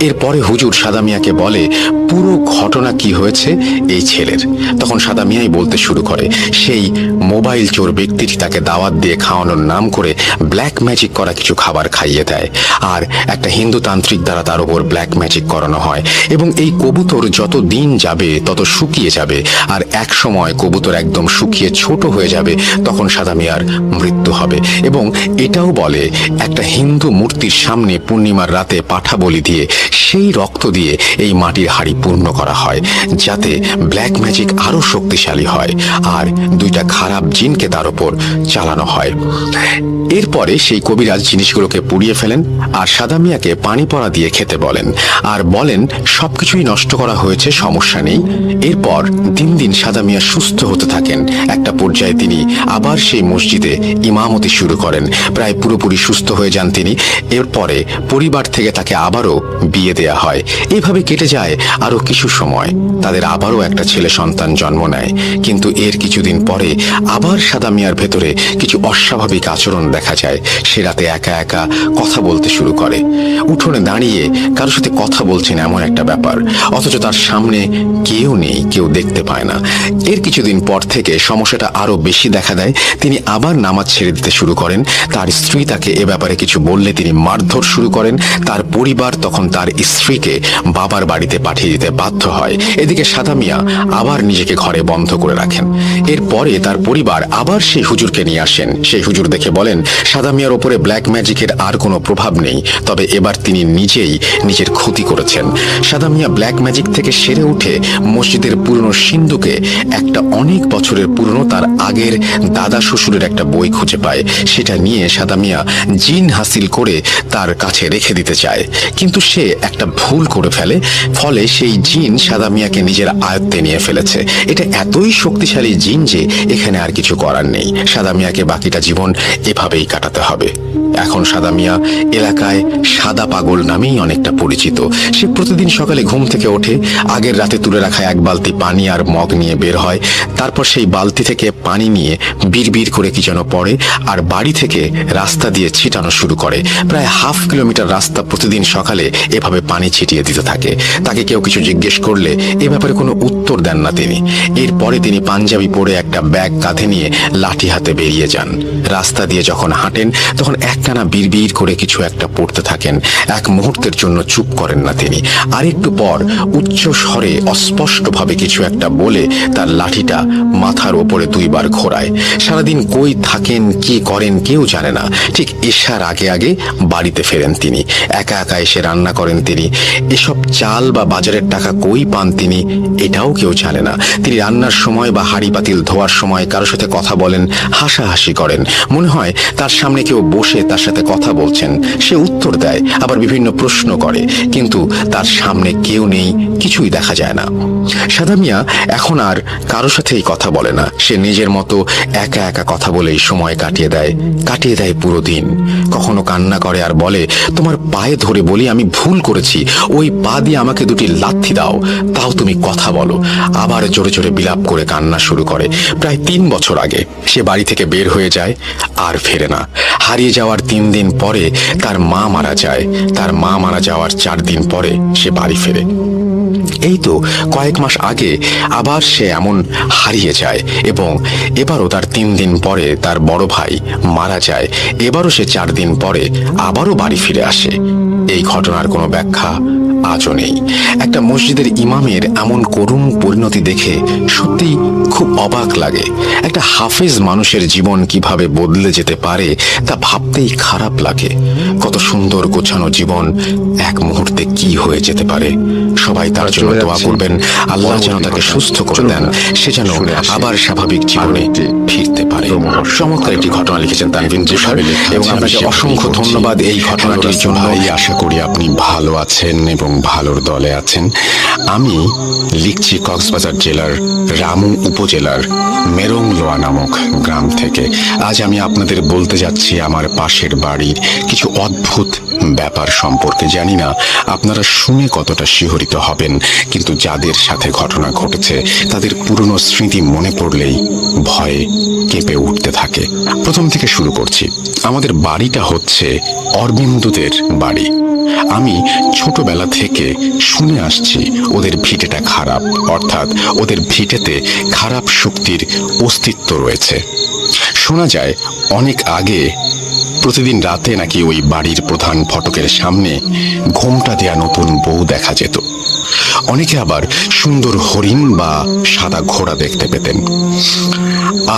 এরপরে হুজুর সাদা মিয়াকে বলে পুরো ঘটনা কি হয়েছে এই ছেলের। তখন সাদা মিয়াই বলতে শুরু করে সেই মোবাইল চোর ব্যক্তিটি তাকে দাওয়াত দিয়ে খাওয়ানোর নাম করে ব্ল্যাক ম্যাজিক করা কিছু খাবার খাইয়ে দেয়, আর একটা হিন্দু তান্ত্রিক দ্বারা তার উপর ব্ল্যাক ম্যাজিক করানো হয়। এবং এই কবুতর যত দিন যাবে তত শুকিয়ে যাবে, আর এক সময় কবুতর একদম শুকিয়ে ছোট হয়ে যাবে, তখন সাদা মিয়ার মৃত্যু হবে। এবং এটাও বলে একটা হিন্দু মূর্তির সামনে পূর্ণিমার রাতে পাঠা বলি দিয়ে সেই রক্ত দিয়ে এই মাটির হাড়ি পূর্ণ করা হয়, যাতে ব্ল্যাক ম্যাজিক আরো শক্তিশালী হয় আর 2টা খারাপ জিনকে তার উপর চালানো হয়। এরপরে সেই কবিরাজ জিনিসগুলোকে পুড়িয়ে ফেলেন আর সাদা মিয়াকে পানি পড়া দিয়ে খেতে বলেন, আর বলেন সবকিছুই নষ্ট করা হয়েছে, সমস্যা নেই। এরপর দিন দিন সাদা মিয়া সুস্থ হতে থাকেন। একটা পর্যায়ে তিনি আবার সেই মসজিদে ইমামতি শুরু করেন, প্রায় পুরোপুরি সুস্থ হয়ে যান তিনি। এরপরে পরিবার থেকে তাকে আবারও বিয়ে দেয়া হয়। এভাবে কেটে যায় আরো কিছু সময়। তাদের আবারও একটা ছেলে সন্তান জন্ম নেয়। কিন্তু এর কিছুদিন পরে আবার সাদা মিয়ার ভেতরে কিছু অস্বাভাবিক আচরণ দেখা যায়। সে রাতে একা একা কথা বলতে শুরু করে, উঠোনে দাঁড়িয়ে কারোর সাথে কথা বলছেন এমন একটা ব্যাপার, অথচ তার সামনে কেউ নেই, কেউ দেখতে পায় না। এর কিছুদিন পর থেকে সমস্যাটা আরো বেশি দেখা দেয়। তিনি আবার নামাজ ছেড়ে দিতে শুরু করেন। তার স্ত্রী তাকে এ ব্যাপারে কিছু বললে তিনি মারধর শুরু করেন। তার পরিবার তখন তার স্ত্রীকে বাবার বাড়িতে পাঠিয়ে দিতে বাধ্য হয়। এদিকে সাদা মিয়া আবার নিজেকে ঘরে বন্ধ করে রাখেন। এরপরে তার পরিবার আবার সেই হুজুরকে নিয়ে আসেন। সেই হুজুর দেখে বলেন সাদা মিয়ার ওপরে ব্ল্যাক ম্যাজিকের আর কোনো প্রভাব নেই, তবে এবার তিনি নিজেই নিজের ক্ষতি করেছেন। সাদা মিয়া ব্ল্যাক ম্যাজিক থেকে সেরে উঠে মসজিদের পুরনো সিন্ধুকে একটা অনেক বছরের পুরনো তার আগের দাদা শ্বশুরের একটা বই খুঁজে পায়। সেটা নিয়ে সাদা মিয়া জিন হাসিল করে তার কাছে রেখে দিতে চায়, কিন্তু সে একটা ভুল করে ফেলে। ফলে সেই জিন সাদা মিয়াকে নিজের আয়ত্তে নিয়ে ফেলেছে। এটা এতই শক্তিশালী জিন যে এখানে আর কিছু করার নেই। সাদা মিয়াকে বাকিটা জীবন এভাবেই কাটাতে হবে। এখন সাদা মিয়া এলাকায় সাদা পাগল নামেই অনেকটা পরিচিত। সে প্রতিদিন সকালে ঘুম থেকে ওঠে, আগের রাতে তুলে রাখা 1 বালতি পানি আর মগ নিয়ে বের হয়। তারপর সেই বালতি থেকে পানি নিয়ে বিড়বিড় করে কি যেন পড়ে, আর বাড়ি থেকে রাস্তা দিয়ে ছিটানো শুরু করে। প্রায় 1/2 কিলোমিটার রাস্তা প্রতিদিন সকালে এভাবে পানি ছিটিয়ে দিতে থাকে। তাকে কেউ কিছু জিজ্ঞেস করলে এ ব্যাপারে কোনো উত্তর দেন না তিনি। এরপরে তিনি পাঞ্জাবি পরে একটা ব্যাগ কাঁধে নিয়ে লাঠি হাতে বেরিয়ে যান। রাস্তা দিয়ে যখন হাঁটেন তখন একটানা বিড়বিড় করে কিছু একটা পড়তে থাকেন। এক মুহূর্তের জন্য চুপ করেন না তিনি। আরেকটু পর উচ্চ স্বরে অস্পষ্টভাবে কিছু একটা বলে তার লাঠিটা মাথার ওপরে 2 বার ঘোরায়। সারাদিন কই থাকেন, কি করেন কেউ জানে না। ঠিক এশার আগে আগে বাড়িতে ফেরেন তিনি। একা একা এসে রান্না করেন তিনি। এসব চাল বা বাজারের টাকা কই পান তিনি এটাও কেউ জানে না। তিনি রান্নার সময় বা হাঁড়ি পাতিল ধোয়ার সময় কারোর সাথে কথা বলেন, হাসাহাসি করেন। মনে হয় তার সামনে কেউ বসে তার সাথে কথা বলছেন। সে উত্তর দেয়, আবার বিভিন্ন প্রশ্ন করে, কিন্তু তার সামনে কেউ নেই, কিছুই দেখা যায় না। সাদা মিয়া এখন আর কারোর সাথেই কথা বলে না। সে নিজের মতো একা একা কথা বলেই সময় কাটিয়ে দেয় পুরো দিন। কখনো কান্না করে আর বলে, তোমার পায়ে ধরে বলি আমি ভুল করেছি, ওই পা দিয়ে আমাকে 2টি লাথি দাও, তাও তুমি কথা বলো। আবার জোরে জোরে বিলাপ করে কান্না শুরু করে। প্রায় 3 বছর আগে সে বাড়ি থেকে বের হয়ে যায়, আর ফেরে না। হারিয়ে যাওয়ার 3 দিন পরে তার মা মারা যায়। তার মা মারা যাওয়ার 4 দিন পরে সে বাড়ি ফেরে। এই তো কয়েক মাস আগে আবার সে এমন হারিয়ে যায়, এবং এবারও তার 3 দিন পরে তার বড় ভাই মারা যায়। এবারও সে 4 দিন পরে আবারও বাড়ি ফিরে আসে। এই ঘটনার কোনো ব্যাখ্যা আজও নেই। একটা মসজিদের ইমামের এমন করুণ পরিণতি দেখে সত্যি খুব অবাক লাগে। একটা হাফেজ মানুষের জীবন কিভাবে বদলে যেতে পারে তা ভাবতেই খারাপ লাগে। কত সুন্দর গোছানো জীবন এক মুহূর্তে কি হয়ে যেতে পারে। সবাই তার জন্য দোয়া করবেন, আল্লাহ যেন তাকে সুস্থ করে দেন, সে যেন আবার স্বাভাবিক জীবনে ফিরতে পারে। চমৎকার একটি ঘটনা লিখেছেন তানভীর তুষার, এবং আপনাকে অসংখ্য ধন্যবাদ এই ঘটনাটির জন্য। আশা করি আপনি ভালো আছেন এবং ভালোর দলে আছেন। আমি লিখছি কক্সবাজার জেলার রামু উপজেলার মেরংলোয়া নামক গ্রাম থেকে। আজ আমি আপনাদের বলতে যাচ্ছি আমার পাশের বাড়ির কিছু অদ্ভুত ব্যাপার সম্পর্কে। জানি না আপনারা শুনে কতটা শিহরিত হবেন, কিন্তু যাদের সাথে ঘটনা ঘটেছে তাদের পুরনো স্মৃতি মনে পড়লেই ভয়ে কেঁপে উঠতে থাকে। প্রথম থেকে শুরু করছি। আমাদের বাড়িটা হচ্ছে অরবিন্দুদের বাড়ি। আমি ছোটবেলা থেকে শুনে আসছি ওদের ভিটেটা খারাপ, অর্থাৎ ওদের ভিটেতে খারাপ শক্তির অস্তিত্ব রয়েছে। শোনা যায় অনেক আগে প্রতিদিন রাতে নাকি ওই বাড়ির প্রধান ফটকের সামনে ঘোমটা দেয়া নতুন বউ দেখা যেত। অনেকে আবার সুন্দর হরিণ বা সাদা ঘোড়া দেখতে পেতেন।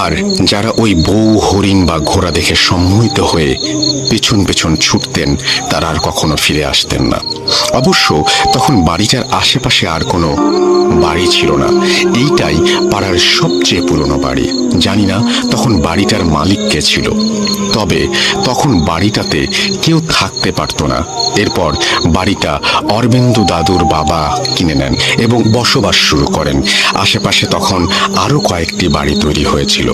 আর যারা ওই বউ, হরিণ বা ঘোড়া দেখে সম্মোহিত হয়ে পেছন পেছন ছুটতেন তারা আর কখনো ফিরে আসতেন না। অবশ্য তখন বাড়িটার আশেপাশে আর কোনো বাড়ি ছিল না। এইটাই পাড়ার সবচেয়ে পুরনো বাড়ি। জানি না তখন বাড়িটার মালিক কে ছিল, তবে তখন বাড়িটাতে কেউ থাকতে পারত না। এরপর বাড়িটা অরবিন্দু দাদুর বাবা কিনে নেন এবং বসবাস শুরু করেন। আশেপাশে তখন আরো কয়েকটি বাড়ি তৈরি হয়েছিল।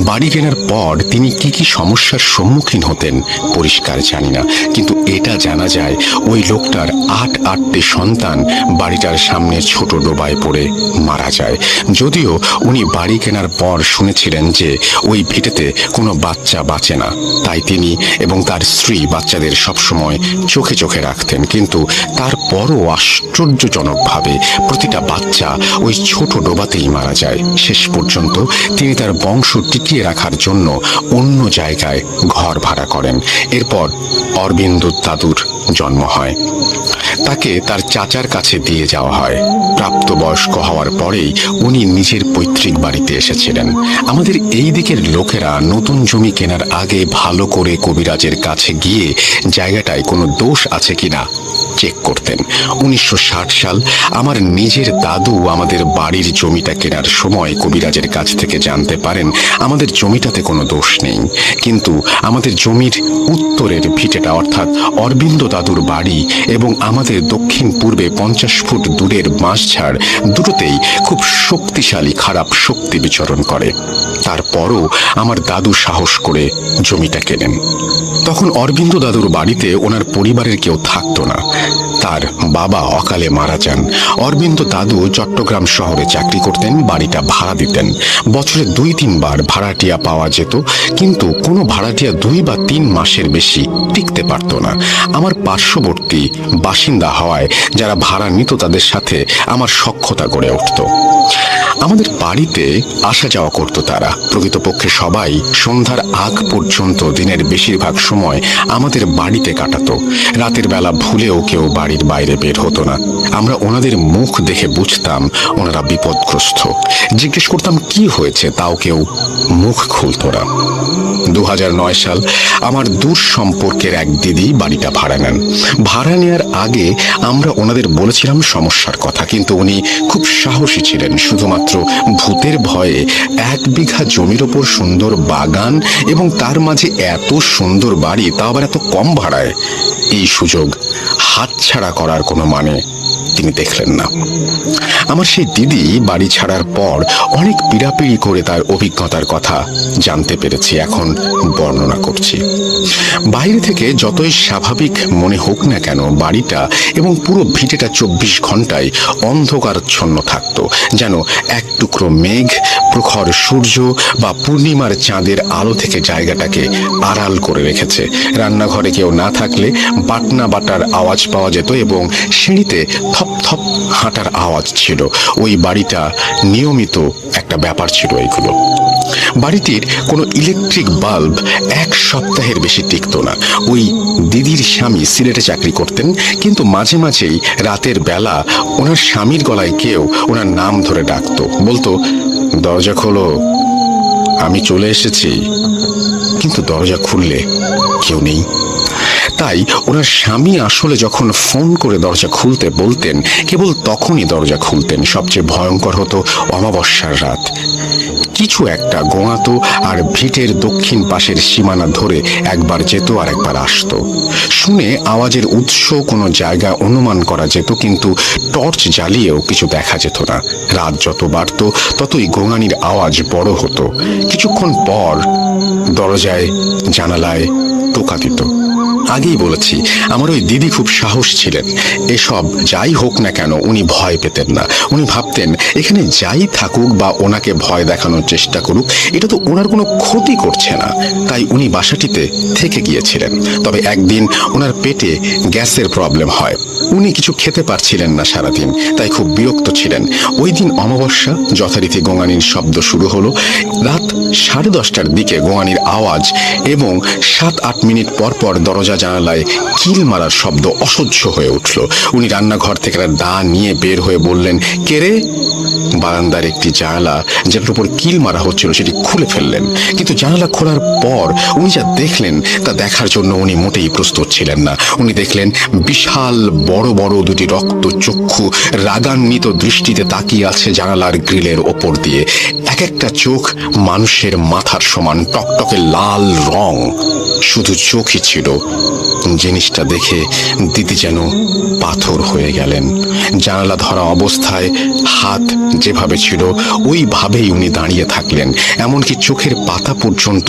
বাড়ি কেনার পর তিনি কি কি সমস্যার সম্মুখীন হতেন পরিষ্কার জানি না, কিন্তু এটা জানা যায় ওই লোকটার আটটি সন্তান বাড়িটার সামনে ছোট ডোবায় পড়ে মারা যায়। যদিও উনি বাড়ি কেনার পর শুনেছিলেন যে ওই ভিটেতে কোনো বাচ্চা বাঁচে না, তাই তিনি এবং তার স্ত্রী বাচ্চাদের সবসময় চোখে চোখে রাখতেন। কিন্তু তারপরও আশ্চর্যজনকভাবে প্রতিটা বাচ্চা ওই ছোট ডোবাতেই মারা যায়। শেষ পর্যন্ত তিনি তার বংশ টিকিয়ে রাখার জন্য অন্য জায়গায় ঘর ভাড়া করেন। এরপর অরবিন্দু দাদুর জন্ম হয়। তাকে তার চাচার কাছে দিয়ে যাওয়া হয়। প্রাপ্তবয়স্ক হওয়ার পরেই উনি নিজের পৈতৃক বাড়িতে এসেছিলেন। আমাদের এই দিকের লোকেরা নতুন জমি কেনার আগে ভালো করে কবিরাজের কাছে গিয়ে জায়গাটায় কোনো দোষ আছে কিনা চেক করতেন। 1960 সাল আমার নিজের দাদু আমাদের বাড়ির জমিটা কেনার সময় কবিরাজের কাছ থেকে জানতে পারেন আমাদের জমিটাতে কোনো দোষ নেই, কিন্তু আমাদের জমির উত্তরের ভিটেটা অর্থাৎ অরবিন্দ দাদুর বাড়ি এবং আমাদের দক্ষিণ পূর্বে 50 ফুট দূরের বাঁশঝাড় দুটোতেই খুব শক্তিশালী খারাপ শক্তি বিচরণ করে। তারপরও আমার দাদু সাহস করে জমিটা কেনেন। তখন অরবিন্দ দাদুর বাড়িতে ওনার পরিবারের কেউ থাকতো না। তার বাবা অকালে মারা যান। অরবিন্দ দাদু চট্টগ্রাম শহরে চাকরি করতেন, বাড়িটা ভাড়া দিতেন। বছরে 2-3 বার ভাড়াটিয়া পাওয়া যেত, কিন্তু কোনো ভাড়াটিয়া 2 বা 3 মাসের বেশি টিকতে পারত না। আমার পার্শ্ববর্তী বাসিন্দা হওয়ায় যারা ভাড়া নিত তাদের সাথে আমার সখ্যতা গড়ে উঠত। আমাদের বাড়িতে আসা যাওয়া করতো তারা। প্রকৃতপক্ষে সবাই সন্ধ্যার আগ পর্যন্ত দিনের বেশিরভাগ সময় আমাদের বাড়িতে কাটাতো। রাতের বেলা ভুলেও কেউ বাড়ির বাইরে বের হতো না। আমরা ওনাদের মুখ দেখে বুঝতাম ওনারা বিপদগ্রস্ত। জিজ্ঞেস করতাম কি হয়েছে, তাও কেউ মুখ খুলতো না। 2009 সাল আমার দূর সম্পর্কের এক দিদি বাড়িটা ভাড়া নেন। ভাড়া নেওয়ার আগে আমরা ওনাদের বলেছিলাম সমস্যার কথা, কিন্তু উনি খুব সাহসী ছিলেন। শুধুমাত্র ভূতের ভয়ে 1 বিঘা জমির ওপর সুন্দর বাগান এবং তার মাঝে এত সুন্দর বাড়ি, তা আবার এত কম ভাড়ায়, এই সুযোগ হাতছাড়া করার কোনো মানে তিনি দেখলেন না। আমার সেই দিদি বাড়ি ছাড়ার পর অনেক পীড়াপিড়ি করে তার অভিজ্ঞতার কথা জানতে পেরেছি, এখন বর্ণনা করছি। বাইরে থেকে যতই স্বাভাবিক মনে হোক না কেন, বাড়িটা এবং পুরো ভিটেটা 24 ঘন্টায় অন্ধকারচ্ছন্ন থাকতো, যেন এক টুকরো মেঘ, প্রখর সূর্য বা পূর্ণিমার চাঁদের আলো থেকে জায়গাটাকে আড়াল করে রেখেছে। রান্নাঘরে কেউ না থাকলে বাটনা বাটার আওয়াজ পাওয়া যেত এবং সিঁড়িতে থপ থপ হাঁটার আওয়াজ ছিল। ওই বাড়িটা নিয়মিত একটা ব্যাপার ছিল এইগুলো। বাড়িটির কোনো ইলেকট্রিক বাল্ব 1 সপ্তাহের বেশি টিকতো না। ওই দিদির স্বামী সিলেটে চাকরি করতেন, কিন্তু মাঝে মাঝেই রাতের বেলা ওনার স্বামীর গলায় কেউ ওনার নাম ধরে ডাকতো, বলতো দরজা খোলো, আমি চলে এসেছি। কিন্তু দরজা খুললে কেউ নেই। তাই ওনার স্বামী আসলে যখন ফোন করে দরজা খুলতে বলতেন, কেবল তখনই দরজা খুলতেন। সবচেয়ে ভয়ঙ্কর হতো অমাবস্যার রাত। কিছু একটা গোঙাতো আর ভিটের দক্ষিণ পাশের সীমানা ধরে একবার যেত আর একবার আসতো। শুনে আওয়াজের উৎস কোনো জায়গা অনুমান করা যেত, কিন্তু টর্চ জ্বালিয়েও কিছু দেখা যেত না। রাত যত বাড়ত ততই গোঙানির আওয়াজ বড় হতো। কিছুক্ষণ পর দরজায় জানালায় টোকা দিত। আগেই বলেছি, আমার ওই দিদি খুব সাহস ছিলেন। এসব যাই হোক না কেন উনি ভয় পেতেন না। উনি ভাবতেন এখানে যাই থাকুক বা ওনাকে ভয় দেখানোর চেষ্টা করুক, এটা তো ওনার কোনো ক্ষতি করছে না। তাই উনি বাসাটিতে থেকে গিয়েছিলেন। তবে একদিন ওনার পেটে গ্যাসের প্রবলেম হয়। উনি কিছু খেতে পারছিলেন না সারাদিন, তাই খুব বিরক্ত ছিলেন। ওই দিন অমাবস্যা, যথারীতি গোঙানির শব্দ শুরু হলো। রাত 10:30টার দিকে গোঙানির আওয়াজ এবং 7-8 মিনিট পর পর দরজা জানালায় কিল মারার শব্দ অসহ্য হয়ে উঠল। উনি রান্নাঘর থেকে দা নিয়ে বের হয়ে বললেন, কে রে? বারান্দার একটি জানালা যেটার উপর কিল মারা হচ্ছিল সেটি খুলে ফেললেন। কিন্তু জানালা খোলার পর উনি যা দেখলেন তা দেখার জন্য উনি মোটেই প্রস্তুত ছিলেন না। উনি দেখলেন বিশাল বড় বড় দুটি রক্ত চক্ষু রাগান্বিত দৃষ্টিতে তাকিয়ে আছে জানালার গ্রিলের ওপর দিয়ে। এক একটা চোখ মানুষের মাথার সমান, টকটকে লাল রং। শুধু চোখই ছিল। জিনিসটা দেখে দিদি যেন পাথর হয়ে গেলেন। জানালা ধরা অবস্থায় হাত যেভাবে ছিল ওইভাবেই উনি দাঁড়িয়ে থাকলেন। এমনকি চোখের পাতা পর্যন্ত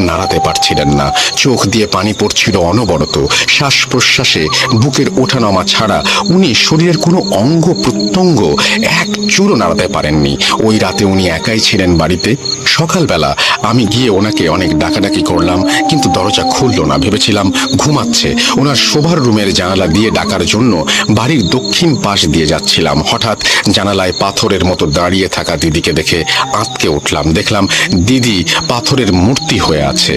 নাড়াতে পারছিলেন না। চোখ দিয়ে পানি পড়ছিল অনবরত। শ্বাস প্রশ্বাসে বুকের ওঠানামা ছাড়া উনি শরীরের কোনো অঙ্গ প্রত্যঙ্গ এক চুলও নাড়াতে পারেননি। ওই রাতে উনি একাই ছিলেন বাড়িতে। সকালবেলা আমি গিয়ে ওনাকে অনেক ডাকাডাকি করলাম, কিন্তু দরজা খুলল না। ভেবেছিলাম ঘুমাচ্ছে। ওনার শোবার রুমের জানালা দিয়ে ডাকার জন্য বাড়ির দক্ষিণ পাশ দিয়ে যাচ্ছিলাম। হঠাৎ জানালায় পাথরের মতো দাঁড়িয়ে থাকা দিদিকে দেখে আঁতকে উঠলাম। দেখলাম দিদি পাথরের মূর্তি হয়ে আছে,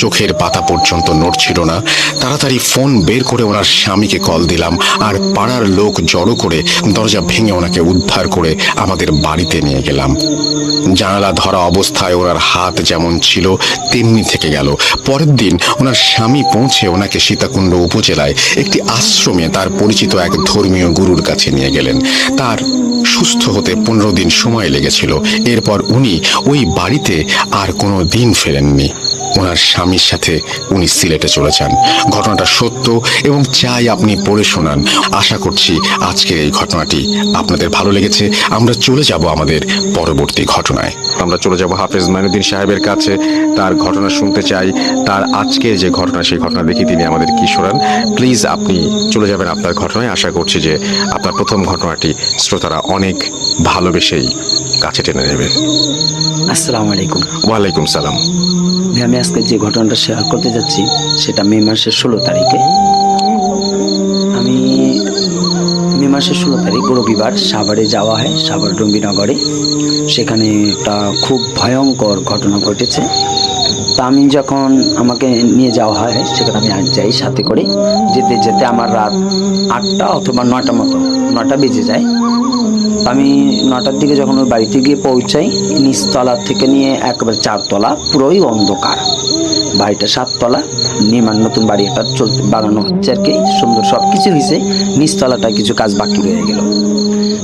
চোখের পাতা পর্যন্ত নড়ছিল না। তাড়াতাড়ি ফোন বের করে ওনার স্বামীকে কল দিলাম, আর পাড়ার লোক জড়ো করে দরজা ভেঙে ওনাকে উদ্ধার করে আমাদের বাড়িতে নিয়ে গেলাম। জানালা ধরা অবস্থায় ওনার হাত যেমন ছিল তেমনি থেকে গেল। পরের দিন ওনার স্বামী পৌঁছে ওনাকে সীতাকুণ্ড উপজেলায় একটি আশ্রমে তার পরিচিত এক ধর্মীয় গুরুর কাছে নিয়ে গেলেন। তার সুস্থ হতে 15 দিন সময় লেগেছিল। এরপর উনি ওই বাড়িতে আর কোনো দিন ফেরেননি। ওনার স্বামীর সাথে উনি সিলেটে চলে যান। ঘটনাটা সত্য এবং চাই আপনি পড়ে শোনান। আশা করছি আজকের এই ঘটনাটি আপনাদের ভালো লেগেছে। আমরা চলে যাব আমাদের পরবর্তী ঘটনায়। আমরা চলে যাব হাফেজ মাইনুদ্দিন সাহেবের কাছে। তার ঘটনা শুনতে চাই। তার আজকের যে ঘটনা, সেই ঘটনা দেখে তিনি আমাদের কি শোনান। প্লিজ আপনি চলে যাবেন আপনার ঘটনায়। আশা করছি যে আপনার প্রথম ঘটনাটি শ্রোতারা অনেক ভালোবেসেই কাছে টেনে নেবে। আসসালামু আলাইকুম। ওয়ালাইকুম সালাম। আমি আজকে যে ঘটনাটা শেয়ার করতে যাচ্ছি সেটা মে মাসের 16 তারিখে। আমি মে মাসের 16 তারিখ রবিবার সাভারে যাওয়া হয়, সাভার রবীনগরে। সেখানে একটা খুব ভয়ঙ্কর ঘটনা ঘটেছে। তা আমি যখন আমাকে নিয়ে যাওয়া হয় সেখানে আমি যাই সাথে করে। যেতে যেতে আমার রাত 8টা অথবা 9টা মতো, 9টা বেজে যায়। আমি 9টার দিকে যখন ওই বাড়িতে গিয়ে পৌঁছাই, নিচতলা থেকে নিয়ে একেবারে 4 তলা পুরোই অন্ধকার। বাড়িটা 7 তলা, নির্মাণ নতুন বাড়ি একটা বানানো হচ্ছে আর কি। সুন্দর সব কিছু হয়েছে, নিচতলাটায় কিছু কাজ বাকি রয়ে গেল।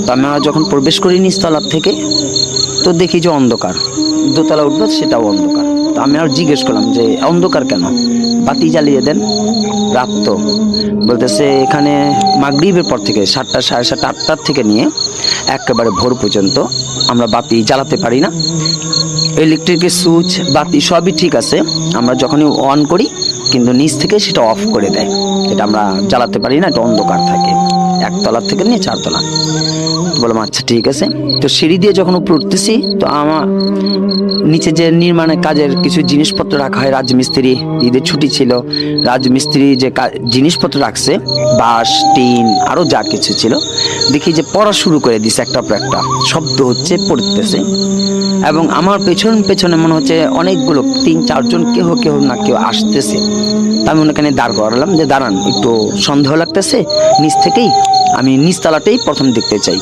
তো আমরা যখন প্রবেশ করি নিচতলার থেকে, তো দেখি যে অন্ধকার। দোতলা উঠবো, সেটাও অন্ধকার। তো আমি আর জিজ্ঞেস করলাম যে অন্ধকার কেন, বাতি জ্বালিয়ে দেন, রাত তো। বলতেছে এখানে মাগরিবের পর থেকে 7টা, 7:30, 8টার থেকে নিয়ে একেবারে ভোর পর্যন্ত আমরা বাতি জ্বালাতে পারি না। ইলেকট্রিকের সুইচ বাতি সবই ঠিক আছে, আমরা যখনই অন করি কিন্তু নিচ থেকে সেটা অফ করে দেয়। এটা আমরা জ্বালাতে পারি না, এটা অন্ধকার থাকে। 1 তলা থেকে নিয়ে 4 তলা। বললাম আচ্ছা ঠিক আছে। তো সিঁড়ি দিয়ে যখন উপরে উঠতেছি, তো আমার নিচে যে নির্মাণের কাজের কিছু জিনিসপত্র রাখা হয়, রাজমিস্ত্রি ঈদের ছুটি ছিল, রাজমিস্ত্রি যে জিনিসপত্র রাখছে, বাঁশ, টিন, আরও যা কিছু ছিল, দেখি যে পড়া শুরু করে দিছে, একটার পর একটা শব্দ হচ্ছে, পড়তেছে। এবং আমার পেছন পেছনে মনে হচ্ছে অনেকগুলো 3-4 জন কেউ না কেউ আসতেছে। তা আমি ওখানে দাঁড় করালাম যে দাঁড়ান, একটু সন্দেহ লাগতেছে, নিচ থেকেই আমি নিচতলাটাই প্রথম দেখতে চাই।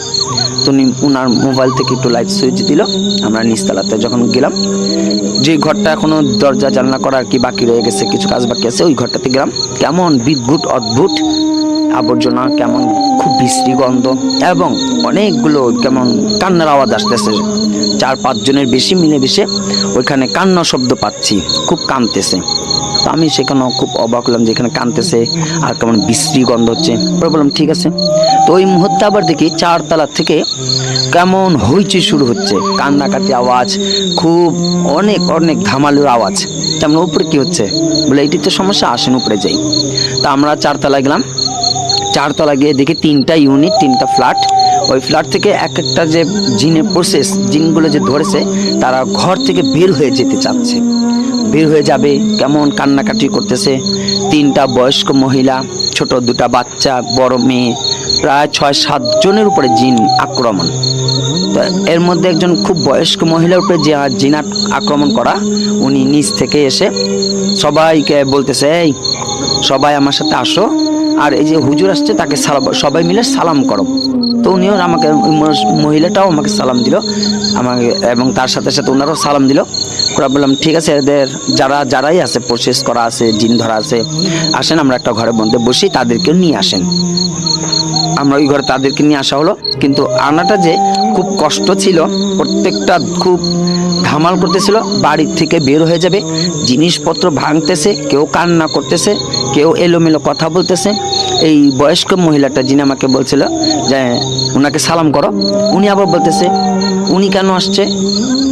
তো উনার মোবাইল থেকে একটু লাইট সুইচ দিল, আমরা নিচতলাতে যখন গেলাম, যে ঘরটা এখনো দরজা জানলা করা আর কি বাকি রয়ে গেছে, কিছু কাজ বাকি আছে, ওই ঘরটাতে গেলাম। কেমন বিদ্ভুত অদ্ভুত আবর্জনা, কেমন খুব বিশ্রী গন্ধ এবং অনেকগুলো কেমন কান্নার আওয়াজ আসতেছে। 4-5 জনের বেশি মিলেমিশে ওইখানে কান্না শব্দ পাচ্ছি, খুব কাঁদতেছে। তো আমি সেখানেও খুব অবাক হলাম যে এখানে কাঁদতেছে আর কেমন বিশ্রী গন্ধ হচ্ছে। পরে বললাম ঠিক আছে। তো ওই মুহূর্তে আবার দেখি 4 তলা থেকে কেমন হইচই শুরু হচ্ছে, কান্নাকাটি আওয়াজ, খুব অনেক অনেক ধামালুর আওয়াজ। তেমন উপরে কি হচ্ছে বলে এইটি তো সমস্যা, আসেন উপরে যাই। তা আমরা 4 তলায় গেলাম। 4 তলা গিয়ে দেখি 3টা ইউনিট, 3টা ফ্ল্যাট। ওই ফ্ল্যাট থেকে এক একটা যে জিনের প্রসেস, জিনগুলো যে ধরেছে তারা ঘর থেকে বের হয়ে যেতে চাচ্ছে, বের হয়ে যাবে, কেমন কান্নাকাটি করতেছে। 3টা বয়স্ক মহিলা, ছোট 2টা বাচ্চা, বড় মেয়ে, প্রায় 6-7 জনের উপরে জিন আক্রমণ। তো এর মধ্যে একজন খুব বয়স্ক মহিলার উপরে যে জিন আক্রমণ করা, উনি নিচ থেকে এসে সবাইকে বলতেছে, এই সবাই আমার সাথে আসো, আর এই যে হুজুর আসছে তাকে সবাই মিলে সালাম করো। তো উনিও আমাকে, মহিলাটাও আমাকে সালাম দিল আমাকে, এবং তার সাথে সাথে ওনারাও সালাম দিল। ওরা বললাম ঠিক আছে, এদের যারাই আছে প্রসেস করা আছে, জিন ধরা আছে, আসেন আমরা একটা ঘরের মধ্যে বসি, তাদেরকে নিয়ে আসেন। আমরা ওই ঘরে তাদেরকে নিয়ে আসা হলো। কিন্তু আনাটা যে খুব কষ্ট ছিল, প্রত্যেকটা খুব ধামাল করতেছিল, বাড়ির থেকে বের হয়ে যাবে, জিনিসপত্র ভাঙতেছে, কেউ কান্না করতেছে, কেউ এলোমেলো কথা বলতেছে। এই বয়স্ক মহিলাটা যিনি আমাকে বলছিল যে ওনাকে সালাম করো, উনি আবার বলতেছে উনি কেন আসছে,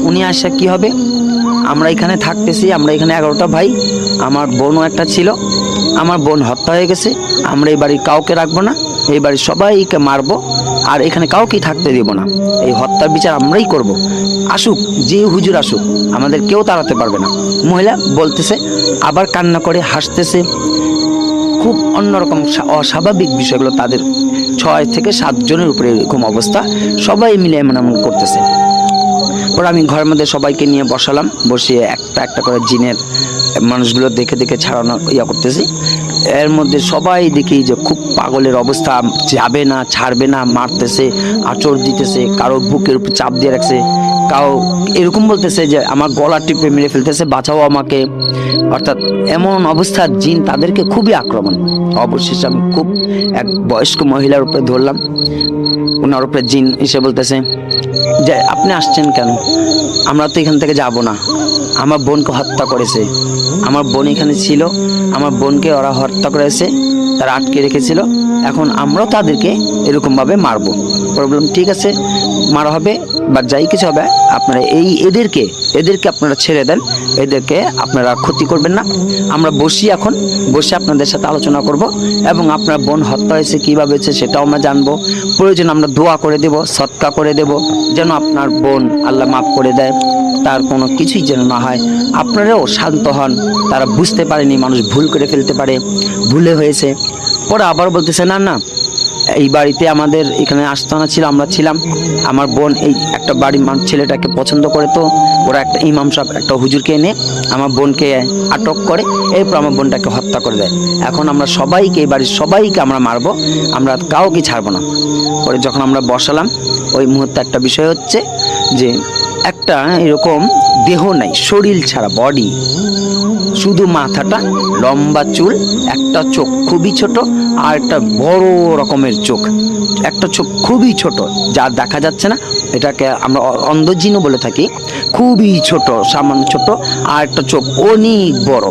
উনি আসা কি হবে, আমরা এখানে থাকতেছি, আমরা এখানে 11টা ভাই, আমার বোনও একটা ছিল, আমার বোন হত্যা হয়ে গেছে, আমরা এই বাড়ির কাউকে রাখবো না, এই বাড়ির সবাইকে মারবো, আর এখানে কাউকেই থাকতে দিব না, এই হত্যার বিচার আমরাই করব। আসুক, যে হুজুর আসুক, আমাদের কেউ তাড়াতে পারবে না। মহিলা বলতেছে, আবার কান্না করে হাসতেছে, খুব অন্যরকম অস্বাভাবিক বিষয়গুলো। তাদের 6 থেকে 7 জনের উপরে এরকম অবস্থা, সবাই মিলে এমন করতেছে। পরে আমি ঘরের মধ্যে সবাইকে নিয়ে বসালাম, বসিয়ে একটা একটা করে জিনের মানুষগুলো দেখে দেখে ছাড়ানো করতেছি। এর মধ্যে সবাই দেখি যে খুব পাগলের অবস্থা, যাবে না, ছাড়বে না, মারতেছে, আঁচড় দিতেছে, কারো বুকের উপর চাপ দিয়ে রাখছে, কাউ এরকম বলতেছে যে আমার গলা টিপে মেরে ফেলতেছে, বাঁচাও আমাকে। অর্থাৎ এমন অবস্থা, জিন তাদেরকে খুবই আক্রমণ। অবশেষে আমি খুব এক বয়স্ক মহিলার উপরে ধরলাম, ওনার উপরে জিন এসে বলতেছে যে আপনি আসছেন কেন, আমরা তো এখান থেকে যাব না, আমার বোনকে হত্যা করেছে, আমার বোন এখানে ছিল, আমার বোনকে ওরা হত্যা করেছে, তারা আটকে রেখেছিল, এখন আমরাও তাদেরকে এরকমভাবে মারবো। প্রবলেম ঠিক আছে, মারা হবে বা যাই কিছু হবে, আপনারা এদেরকে আপনারা ছেড়ে দেন, এদেরকে আপনারা ক্ষতি করবেন না। আমরা এখন বসে আপনাদের সাথে আলোচনা করব, এবং আপনার বোন হত্যা হয়েছে কীভাবে হয়েছে সেটাও আমরা জানবো। প্রয়োজন আমরা দোয়া করে দেব, সদকা করে দেব, যেন আপনার বোন আল্লাহ মাফ করে দেয়, তার কোনো কিছুই যেন না হয়। আপনারাও শান্ত হন, তারা বুঝতে পারেনি, মানুষ ভুল করে ফেলতে পারে, ভুলে হয়েছে। পরে আবার বলতেছে না, এই বাড়িতে আমাদের এখানে আস্তানা ছিল, আমরা ছিলাম, আমার বোন এই একটা বাড়ির ছেলেটাকে পছন্দ করে, তো ওরা একটা ইমাম সাহেব একটা হুজুরকে এনে আমার বোনকে আটক করে, এরপর আমার বোনটাকে হত্যা করে দেয়। এখন আমরা সবাইকে, এই বাড়ির সবাইকে আমরা মারবো, আমরা কাউকে ছাড়বো না। পরে যখন আমরা বসালাম, ওই মুহূর্তে একটা বিষয় হচ্ছে যে একটা এরকম দেহ নাই, শরীর ছাড়া বডি, শুধু মাথাটা, লম্বা চুল, একটা চোখ খুবই ছোট, আর একটা বড় রকমের চোখ, একটা চোখ খুবই ছোট যা দেখা যাচ্ছে না, এটাকে আমরা অন্ধজিনও বলে থাকি, খুবই ছোট, সামান্য ছোট, আর একটা চোখ অনেক বড়,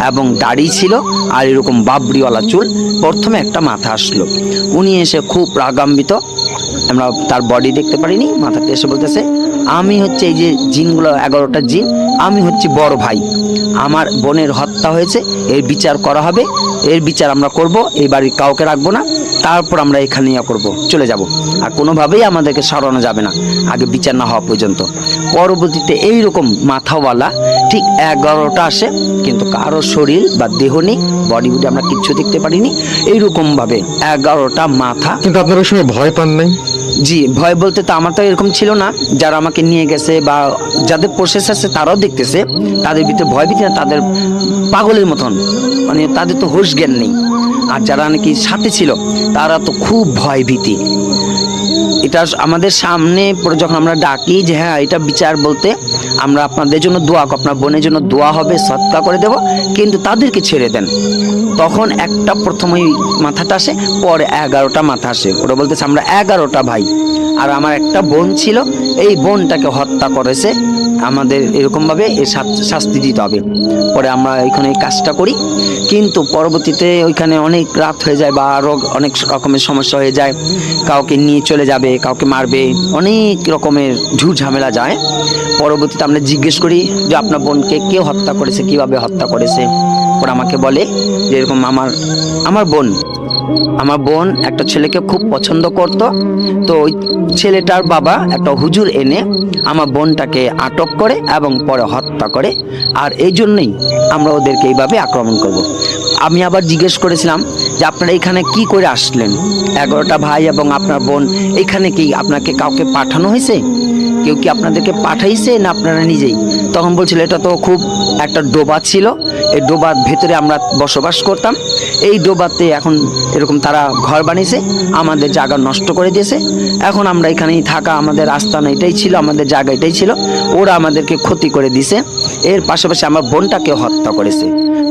এবং দাড়ি ছিল, আর এরকম বাবরিওয়ালা চুল। প্রথমে একটা মাথা আসলো, উনি এসে খুব রাগান্বিত, আমরা তার বডি দেখতে পারিনি, মাথাতে এসে বলতেছে আমি হচ্ছে এই যে জিনগুলো 11টা জিন, আমি হচ্ছে বড় ভাই, আমার বোনের হত্যা হয়েছে, এর বিচার করা হবে, এর বিচার আমরা করব, এই বাড়ির কাউকে রাখবো না, তারপর আমরা এখানে করব, চলে যাব, আর কোনোভাবেই আমাদেরকে সরানো যাবে না আগে বিচার না হওয়া পর্যন্ত। পরবর্তীতে এইরকম মাথাওয়ালা ঠিক 11টা আসে, কিন্তু কারো শরীর বা দেহ নেই, বডি আমরা কিচ্ছু দেখতে পারিনি, এইরকম ভাবে 11টা মাথা। কিন্তু আপনার ওই সময় ভয় পান নাই? জি, ভয় বলতে তো আমার তো এরকম ছিল না, যারা আমাকে আমাকে নিয়ে গেছে বা যাদের প্রসেস আছে তারাও দেখতেছে, তাদের ভিতরে ভয় ভীতি না, তাদের পাগলের মতন, মানে তাদের তো হুঁশ জ্ঞান নেই। আর যারা নাকি সাথে ছিল তারা তো খুব ভয় ভীতি। এটা আমাদের সামনে পড়ে যখন আমরা ডাকি যে হ্যাঁ এটা বিচার বলতে আমরা আপনাদের জন্য দোয়া, আপনার বোনের জন্য দোয়া হবে, সৎকা করে দেব, কিন্তু তাদেরকে ছেড়ে দেন, তখন একটা প্রথমেই মাথাটা আসে, পরে 11টা মাথা আসে। ওরা বলতেছে আমরা 11টা ভাই, আর আমার একটা বোন ছিল, এই বোনটাকে হত্যা করেছে, আমাদের এরকমভাবে এর শাস্তি দিতে হবে। পরে আমরা এখানে এই কাজটা করি, কিন্তু পরবর্তীতে ওইখানে অনেক রাত হয়ে যায় বা আরও অনেক রকমের সমস্যা হয়ে যায়, কাউকে নিয়ে চলে যাবে, কাউকে মারবে, অনেক রকমের ঝুট ঝামেলা যায়। পরবর্তীতে আমরা জিজ্ঞেস করি যে আপনার বোনকে কে হত্যা করেছে, কিভাবে হত্যা করেছে। পরে আমাকে বলে যে এরকম আমার বোন একটা ছেলেকে খুব পছন্দ করত, তো ওই ছেলেটার বাবা একটা হুজুর এনে আমার বোনটাকে আটক করে এবং পরে হত্যা করে, আর এই জন্যই আমরা ওদেরকে এইভাবে আক্রমণ করব। আমি আবার জিজ্ঞেস করেছিলাম যে আপনারা এখানে কি করে আসলেন, 11টা ভাই এবং আপনার বোন, এখানে কি আপনাকে কাউকে পাঠানো হয়েছে, কেউ কি আপনাদেরকে পাঠাইছে না আপনারা নিজেই? তখন বলছিল এটা তো খুব একটা ডোবা ছিল, এই ডোবার ভেতরে আমরা বসবাস করতাম, এই ডোবাতে এখন এরকম তারা ঘর বানিয়েছে, আমাদের জায়গা নষ্ট করে দিয়েছে, এখন আমরা এখানেই থাকা, আমাদের আস্তানা এটাই ছিল, আমাদের জায়গা এটাই ছিল, ওরা আমাদেরকে ক্ষতি করে দিছে, এর পাশাপাশি আমার বোনটাকে হত্যা করেছে।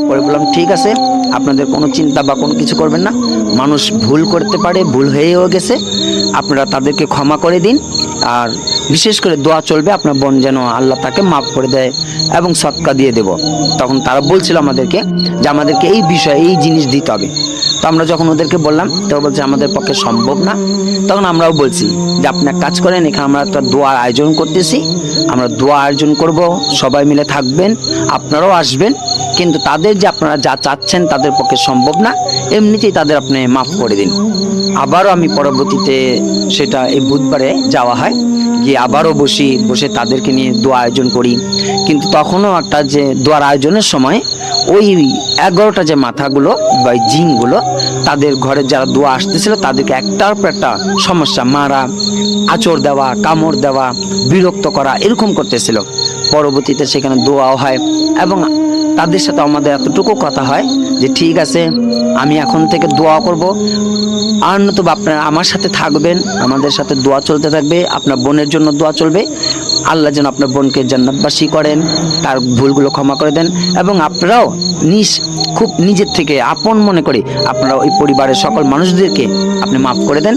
পরে বললাম ঠিক আছে, আপনাদের কোনো চিন্তা বা কোনো কিছু করবেন না, মানুষ ভুল করতে পারে, ভুল হয়েও গেছে, আপনারা তাদেরকে ক্ষমা করে দিন, আর বিশেষ করে দোয়া চলবে আপনার বোন যেন আল্লাহ তাকে মাফ করে দেয় এবং সৎকা দিয়ে দেব। তখন তারা বলছিল আমাদেরকে যে আমাদেরকে এই বিষয়ে এই জিনিস দিতে হবে। তো আমরা যখন ওদেরকে বললাম, তো বলছে আমাদের পক্ষে সম্ভব না। তখন আমরাও বলছি যে আপনি এক কাজ করেন, এখানে আমরা একটা দোয়ার আয়োজন করতেছি, আমরা দোয়া আয়োজন করব, সবাই মিলে থাকবেন, আপনারাও আসবেন, কিন্তু তাদের যে আপনারা যা চাচ্ছেন তাদের পক্ষে সম্ভব না, এমনিতেই তাদের আপনি মাফ করে দিন। আবারও আমি পরবর্তীতে সেটা এই বুধবারে যাওয়া হয়, গিয়ে আবারও বসে তাদেরকে নিয়ে দোয়া আয়োজন করি। কিন্তু তখনও একটা যে দোয়ার আয়োজনের সময় ওই 11টা যে মাথাগুলো বা জিনগুলো তাদের ঘরে যারা দোয়া আসতেছিল তাদেরকে একটার পর একটা সমস্যা, মারা, আঁচড় দেওয়া, কামড় দেওয়া, বিরক্ত করা, এরকম করতেছিল। পরবর্তীতে সেখানে দোয়াও হয় এবং তাদের সাথে আমাদের এতটুকু কথা হয় যে ঠিক আছে আমি এখন থেকে দোয়া করব, আর নতুবা আপনারা আমার সাথে থাকবেন, আমাদের সাথে দোয়া চলতে থাকবে, আপনার বোনের জন্য দোয়া চলবে, আল্লাহ যেন আপনার বোনকে জান্নাতবাসী করেন, তার ভুলগুলো ক্ষমা করে দেন, এবং আপনারাও খুব নিজের থেকে আপন মনে করে আপনারা ওই পরিবারের সকল মানুষদেরকে আপনি মাফ করে দেন।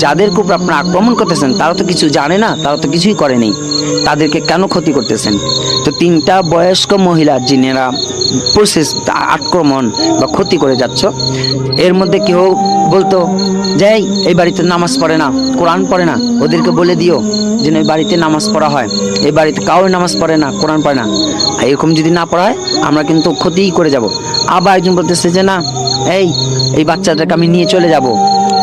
যাদেরকে উপর আপনারা আক্রমণ করতেছেন তারা তো কিছু জানে না, তারা তো কিছুই করেনি, তাদেরকে কেন ক্ষতি করতেছেন? তো 3টা বয়স্ক মহিলা যিনারা প্রসেস আক্রমণ বা ক্ষতি করে যাচ্ছ, এর মধ্যে কেউ বলতো যে এই বাড়িতে নামাজ পড়ে না, কোরআন পড়ে না, ওদেরকে বলে দিও যেন এই বাড়িতে নামাজ পড়া হয়, এই বাড়িতে কাউই নামাজ পড়ে না, কোরআন পড়ে না, এরকম যদি না পড়ায় আমরা কিন্তু ক্ষতিই করে যাব। আবার একজন বলতেছে যে না, এই বাচ্চাটাকে আমি নিয়ে চলে যাব,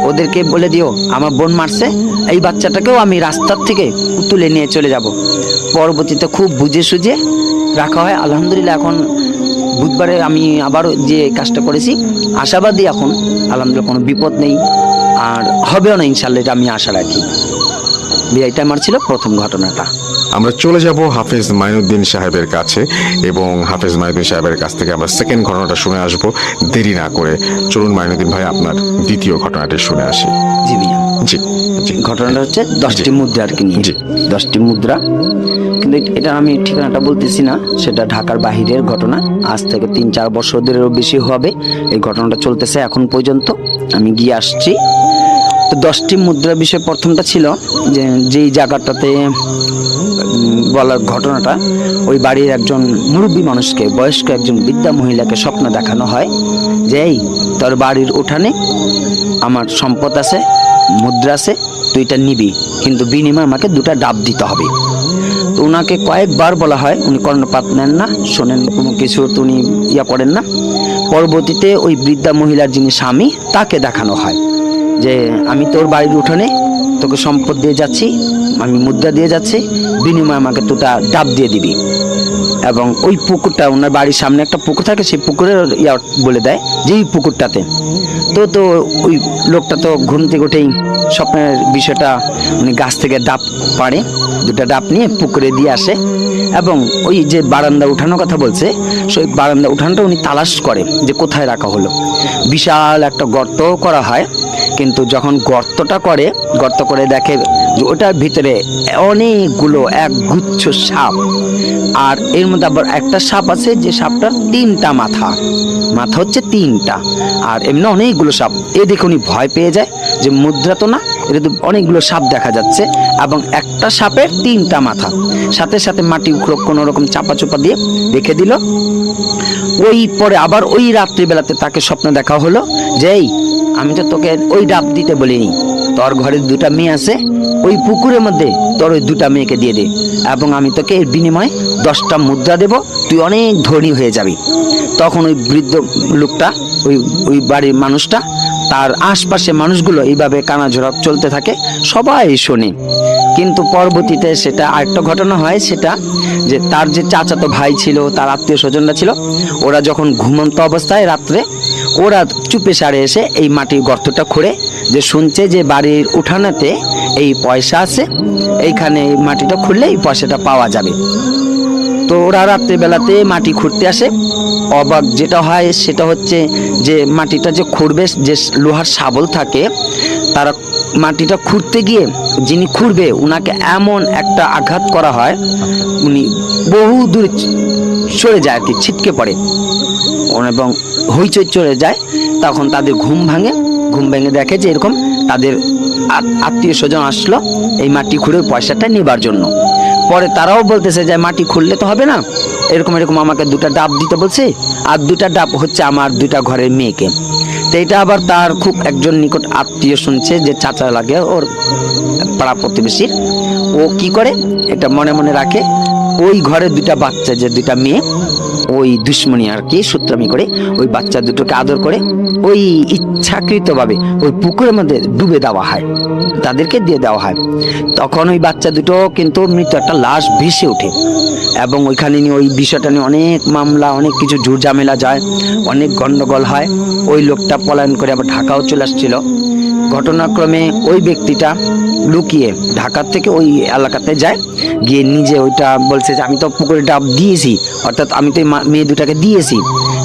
ওদেরকে বলে দিও আমার বোন মারছে, এই বাচ্চাটাকেও আমি রাস্তার থেকে তুলে নিয়ে চলে যাব। পরবর্তীতে খুব বুঝে সুঝে রাখা হয়। আলহামদুলিল্লাহ এখন বুধবারে আমি আবারও যে কাজটা করেছি, আশাবাদী এখন আলহামদুলিল্লাহ, কোনো বিপদ নেই, আর হবেও না ইনশাল্লাহ, এটা আমি আশা রাখি। এটা আমার ছিল প্রথম ঘটনাটা। আমরা চলে যাব হাফেজ মাইনুদ্দিন সাহেবের কাছে, এবং হাফেজ মাইনুদ্দিন সাহেবের কাছ থেকে আমরা সেকেন্ড ঘটনাটা শুনে আসব। দেরি না করে চলুন মাইনুদ্দিন ভাই আপনার দ্বিতীয় ঘটনাটি শুনে আসি। জি ভাইয়া। জি জি। ঘটনাটা হচ্ছে 10টি মুদ্রা আর কি নিয়ে। জি। 10টি মুদ্রা, কিন্তু এটা আমি ঠিকানাটা বলতেছি না, সেটা ঢাকার বাহিরের ঘটনা। আজ থেকে 3-4 বছরেরও বেশি হবে এই ঘটনাটা চলতেছে এখন পর্যন্ত, আমি গিয়ে আসছি। তো 10টি মুদ্রার বিষয়ে প্রথমটা ছিল যে যেই জায়গাটাতে বলার ঘটনাটা, ওই বাড়ির একজন মুরব্বী মানুষকে, বয়স্ক একজন বৃদ্ধা মহিলাকে স্বপ্ন দেখানো হয় যে এই তোর বাড়ির উঠানে আমার সম্পদ আছে, মুদ্রা আছে, তুই এটা নিবি, কিন্তু বিনিময়ে আমাকে 2টা ডাব দিতে হবে। তো ওনাকে কয়েকবার বলা হয়, উনি কর্ণপাত নেন না, শোনেন কোনো কিছু, তো উনি করেন না। পরবর্তীতে ওই বৃদ্ধা মহিলার যিনি স্বামী, তাকে দেখানো হয় যে আমি তোর বাড়ির উঠানে তোকে সম্পদ দিয়ে যাচ্ছি, আমি মুদ্রা দিয়ে যাচ্ছি, বিনিময়ে আমাকে 2টা ডাব দিয়ে দিবি। এবং ওই পুকুরটা, ওনার বাড়ির সামনে একটা পুকুর থাকে, সেই পুকুরের বলে দেয় যে এই পুকুরটাতে। তো ওই লোকটা তো ঘুম থেকে উঠেই স্বপ্নের বিষয়টা, উনি গাছ থেকে ডাব পাড়ে, দুটা ডাব নিয়ে পুকুরে দিয়ে আসে এবং ওই যে বারান্দা উঠানোর কথা বলছে, সেই বারান্দা উঠানটা উনি তালাশ করে যে কোথায় রাখা হলো। বিশাল একটা গর্ত করা হয়, কিন্তু যখন গর্ত করে দেখে যে ওটার ভিতরে অনেকগুলো এক গুচ্ছ সাপ, আর এর মধ্যে আবার একটা সাপ আছে যে সাপটার 3টা মাথা হচ্ছে 3টা, আর এমনি অনেকগুলো সাপ। এ দেখে উনি ভয় পেয়ে যায় যে মুদ্রা তো না, এটা তো অনেকগুলো সাপ দেখা যাচ্ছে এবং একটা সাপের 3টা মাথা। সাথে সাথে মাটি কোনো রকম চাপা দিয়ে রেখে দিল। ওই পরে আবার ওই রাত্রিবেলাতে তাকে স্বপ্ন দেখা হলো যে এই, আমি তো তোকে ওই ডাব দিতে বলিনি, তোর ঘরে 2টা মেয়ে আছে, ওই পুকুরের মধ্যে তোর ওই 2টা মেয়েকে দিয়ে দে এবং আমি তোকে এর বিনিময়ে 10টা মুদ্রা দেব, তুই অনেক ধনী হয়ে যাবি। তখন ওই বৃদ্ধ লোকটা, ওই বাড়ির মানুষটা, তার আশপাশে মানুষগুলো এইভাবে কানাঝোড়া চলতে থাকে, সবাই শোনে। কিন্তু পরবর্তীতে সেটা আরেকটা ঘটনা হয়, সেটা যে তার যে চাচাতো ভাই ছিল, তার আত্মীয় স্বজনরা ছিল, ওরা যখন ঘুমন্ত অবস্থায় রাত্রে ওরা চুপে সারে এসে এই মাটির গর্তটা খুঁড়ে, যে শুনছে যে বাড়ির উঠানেতে এই পয়সা আছে, এইখানে এই মাটিটা খুঁড়লে এই পয়সাটা পাওয়া যাবে। তো ওরা রাত্রিবেলাতে মাটি খুঁড়তে আসে। অবাক যেটা হয় সেটা হচ্ছে যে মাটিটা যে খুঁড়বে, যে লোহার শাবল থাকে, তারা মাটিটা খুঁড়তে গিয়ে যিনি খুঁড়বে উনাকে এমন একটা আঘাত করা হয়, উনি বহু দূরে সরে যায় আর কি, ছিটকে পড়ে এবং হইচই চলে যায়। তখন তাদের ঘুম ভেঙে দেখে যে এরকম তাদের আত্মীয় স্বজন আসলো এই মাটি খুঁড়ে পয়সাটা নেবার জন্য। পরে তারাও বলতেছে যে মাটি খুঁড়লে তো হবে না, এরকম আমাকে 2টা ডাব দিতে বলছে, আর 2টা ডাব হচ্ছে আমার 2টা ঘরের মেয়েকে। তো এটা আবার তার খুব একজন নিকট আত্মীয় শুনছে, যে চাচা লাগে ওর পাড়া প্রতিবেশীর, ও কি করে এটা মনে মনে রাখে, ওই ঘরে 2টা বাচ্চা, যে 2টা মেয়ে, ওই দুশ্মনী আর কি, সূত্রামি করে ওই বাচ্চা দুটোকে আদর করে ওই ইচ্ছাকৃতভাবে ওই পুকুরের মধ্যে ডুবে দেওয়া হয়, তাদেরকে দিয়ে দেওয়া হয়। তখন ওই বাচ্চা দুটো কিন্তু মৃত একটা লাশ ভেসে ওঠে এবং ওইখানে নিয়ে ওই বিষয়টা নিয়ে অনেক মামলা, অনেক কিছু ঝামেলা যায়, অনেক গন্ডগোল হয়। ওই লোকটা পলায়ন করে আবার ঢাকাও চলে আসছিল। ঘটনাক্রমে ওই ব্যক্তিটা লুকিয়ে ঢাকার থেকে ওই এলাকাতে যায়, গিয়ে নিজে ওইটা বলছে যে আমি তো পুকুরে ডাব দিয়েছি, অর্থাৎ আমি তো মেয়ে 2টাকে দিয়েছি,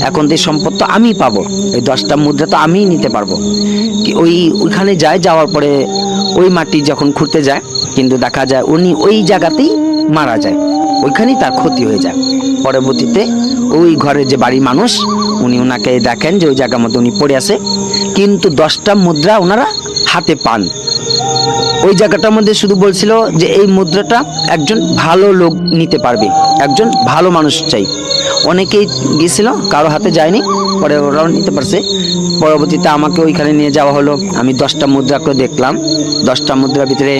এখন তো এই সম্পদ তো আমি পাবো, এই 10টা মুদ্রা তো আমিই নিতে পারবো। ওইখানে যাওয়ার পরে ওই মাটি যখন খুঁড়তে যায়, কিন্তু দেখা যায় উনি ওই জায়গাতেই মারা যায়, ওইখানেই তার ক্ষতি হয়ে যায়। পরবর্তীতে ওই ঘরের যে বাড়ির মানুষ, উনি ওনাকে দেখেন যে ওই জায়গার মধ্যে উনি পড়ে আছে, কিন্তু 10টা মুদ্রা ওনারা হাতে পান। ওই জায়গাটার মধ্যে শুধু বলছিল যে এই মুদ্রাটা একজন ভালো লোক নিতে পারবে, একজন ভালো মানুষ চাই। অনেকেই গিয়েছিল, কারো হাতে যায়নি, পরে ওরাও নিতে পারছে। পরবর্তীতে আমাকে ওইখানে নিয়ে যাওয়া হলো, আমি 10টা মুদ্রা করে দেখলাম। 10টা মুদ্রার ভিতরে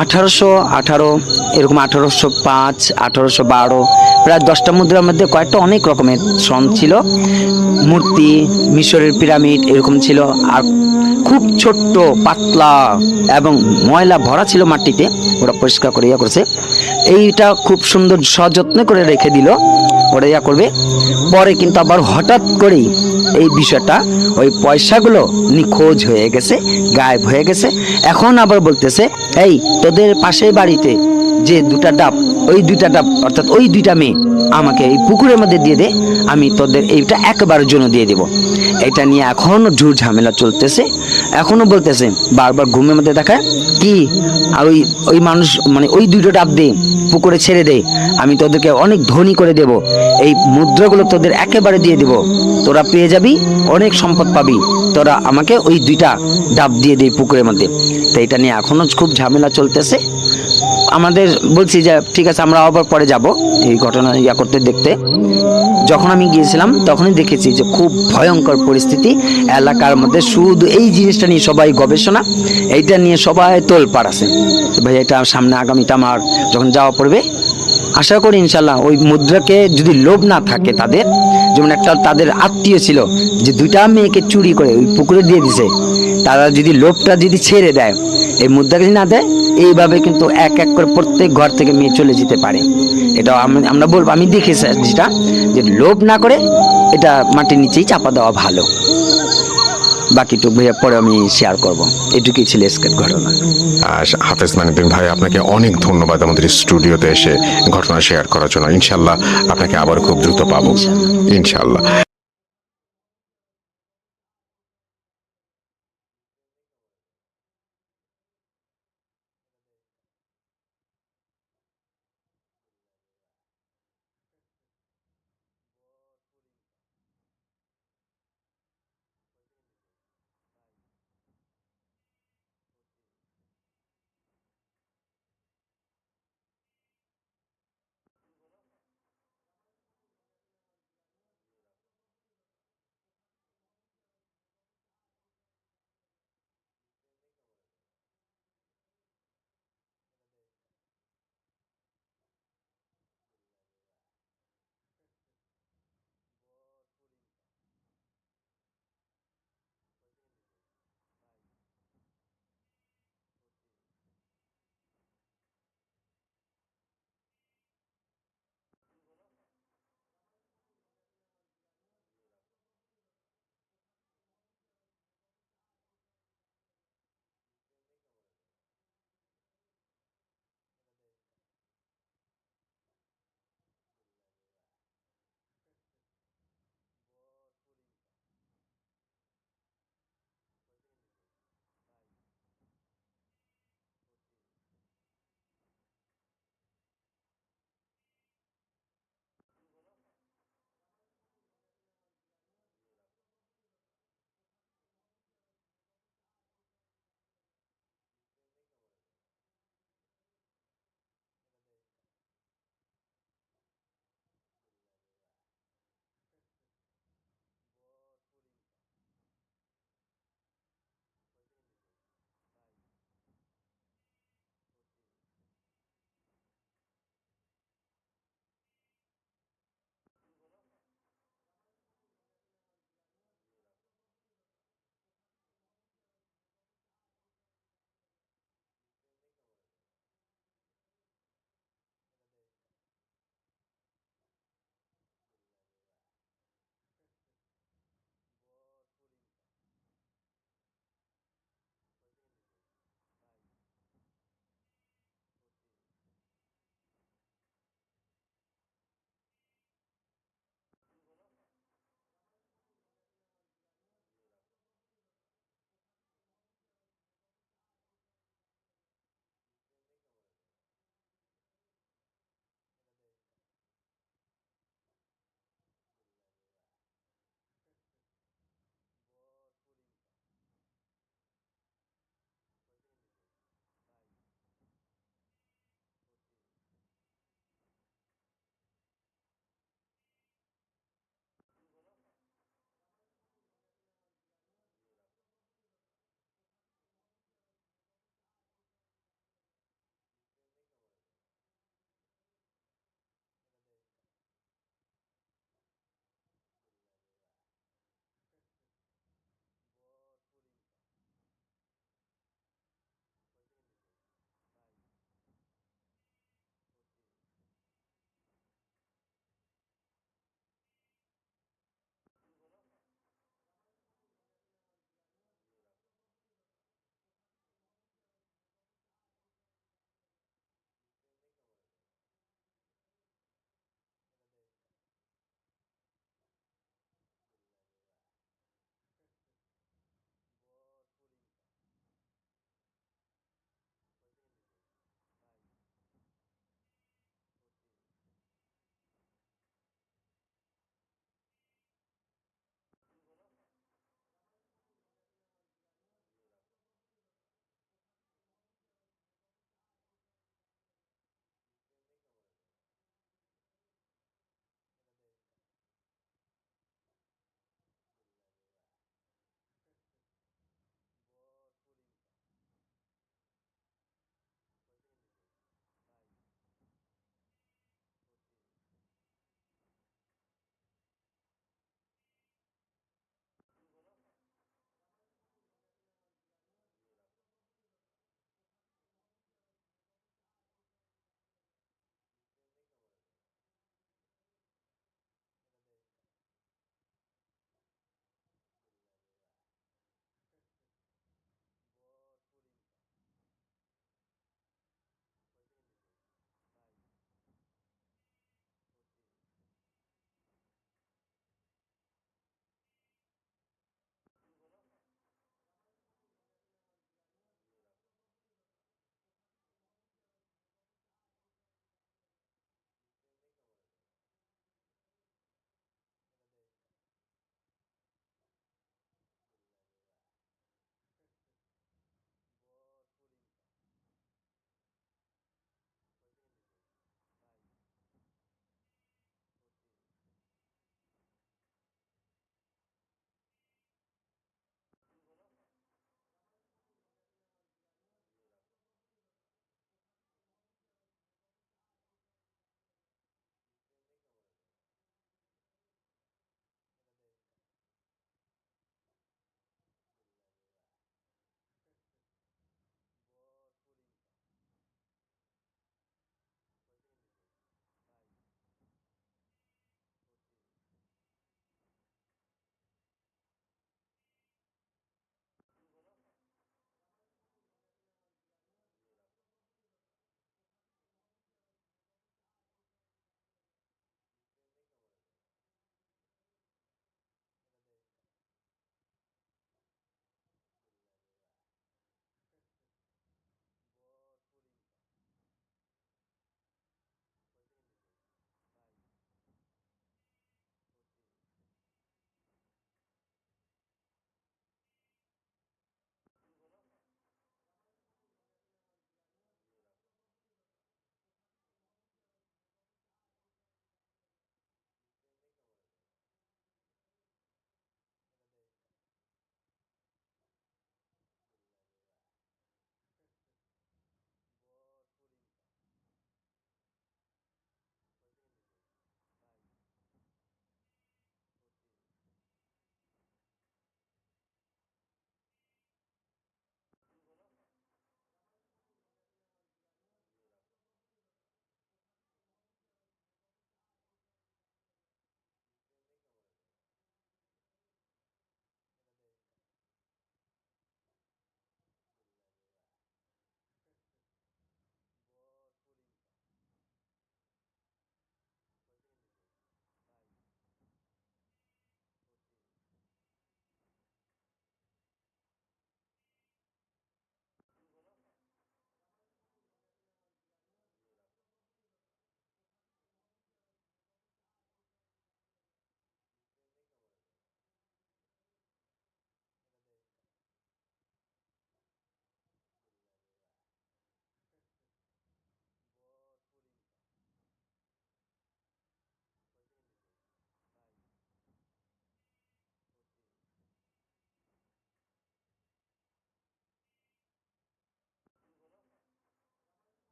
1818 এরকম, 1805, 1812, প্রায় 10টা মুদ্রার মধ্যে কয়েকটা অনেক রকমের সন ছিল, মূর্তি, মিশরের পিরামিড এরকম ছিল, আর খুব ছোট্ট পাতলা এবং ময়লা ভরা ছিল মাটিতে, ওরা পরিষ্কার করে করেছে। এইটা খুব সুন্দর সযত্নে করে রেখে দিল, ওরা করবে। পরে কিন্তু আবার হঠাৎ করেই এই বিষয়টা, ওই পয়সাগুলো নিখোঁজ হয়ে গেছে, গায়েব হয়ে গেছে। এখন আবার বলতেছে, এই তোদের পাশের বাড়িতে যে 2টা ডাব, ওই 2টা ডাব অর্থাৎ ওই 2টা মেয়ে আমাকে এই পুকুরের মধ্যে দিয়ে দে, আমি তোদের এইটা একবারের জন্য দিয়ে দেব। এটা নিয়ে এখনো ঝামেলা চলতেছে। এখনো বলতেছে, বারবার ঘুমের মধ্যে দেখায় কি, আর ওই মানুষ মানে ওই 2টা ডাব দে, পুকুরে ছেড়ে দে, আমি তোদেরকে অনেক ধনী করে দেব, এই মুদ্রাগুলো তোদের একেবারে দিয়ে দেব, তোরা পেয়ে যাবি, অনেক সম্পদ পাবি, তোরা আমাকে ওই 2টা ডাব দিয়ে দে পুকুরের মধ্যে। তো এটা নিয়ে এখনো খুব ঝামেলা চলতেছে। আমাদের বলছি যে ঠিক আছে, আমরা আবার পরে যাব এই ঘটনা করতে দেখতে। যখন আমি গিয়েছিলাম তখনই দেখেছি যে খুব ভয়ঙ্কর পরিস্থিতি এলাকার মধ্যে, শুধু এই জিনিসটা নিয়ে সবাই গবেষণা, এইটা নিয়ে সবাই তোলপাড় আছে। ভাই এটা সামনে আগামীতে আমার যখন যাওয়া পড়বে, আশা করি ইনশাল্লাহ ওই মুদ্রাকে যদি লোভ না থাকে তাদের, যেমন একটা তাদের আত্মীয় ছিল যে 2টা মেয়েকে চুরি করে ওই পুকুরে দিয়ে দিছে, তারা যদি লোভটা যদি ছেড়ে দেয়, এই মুদ্রা যদি না দেয়, এইভাবে কিন্তু এক এক করে প্রত্যেক ঘর থেকে মেয়ে চলে যেতে পারে। এটা আমরা বলবো, আমি দেখেছি যেটা, যে লোভ না করে এটা মাটির নিচেই চাপা দেওয়া ভালো। বাকিটুকু ভাইয়া পরে আমি শেয়ার করব। এটুকুই ছিল আজকের ঘটনা। হাফেজ মানিকউদ্দিন ভাই, আপনাকে অনেক ধন্যবাদ আমাদের স্টুডিওতে এসে ঘটনা শেয়ার করার জন্য। ইনশাল্লাহ আপনাকে আবার খুব দ্রুত পাবো, ইনশাল্লাহ।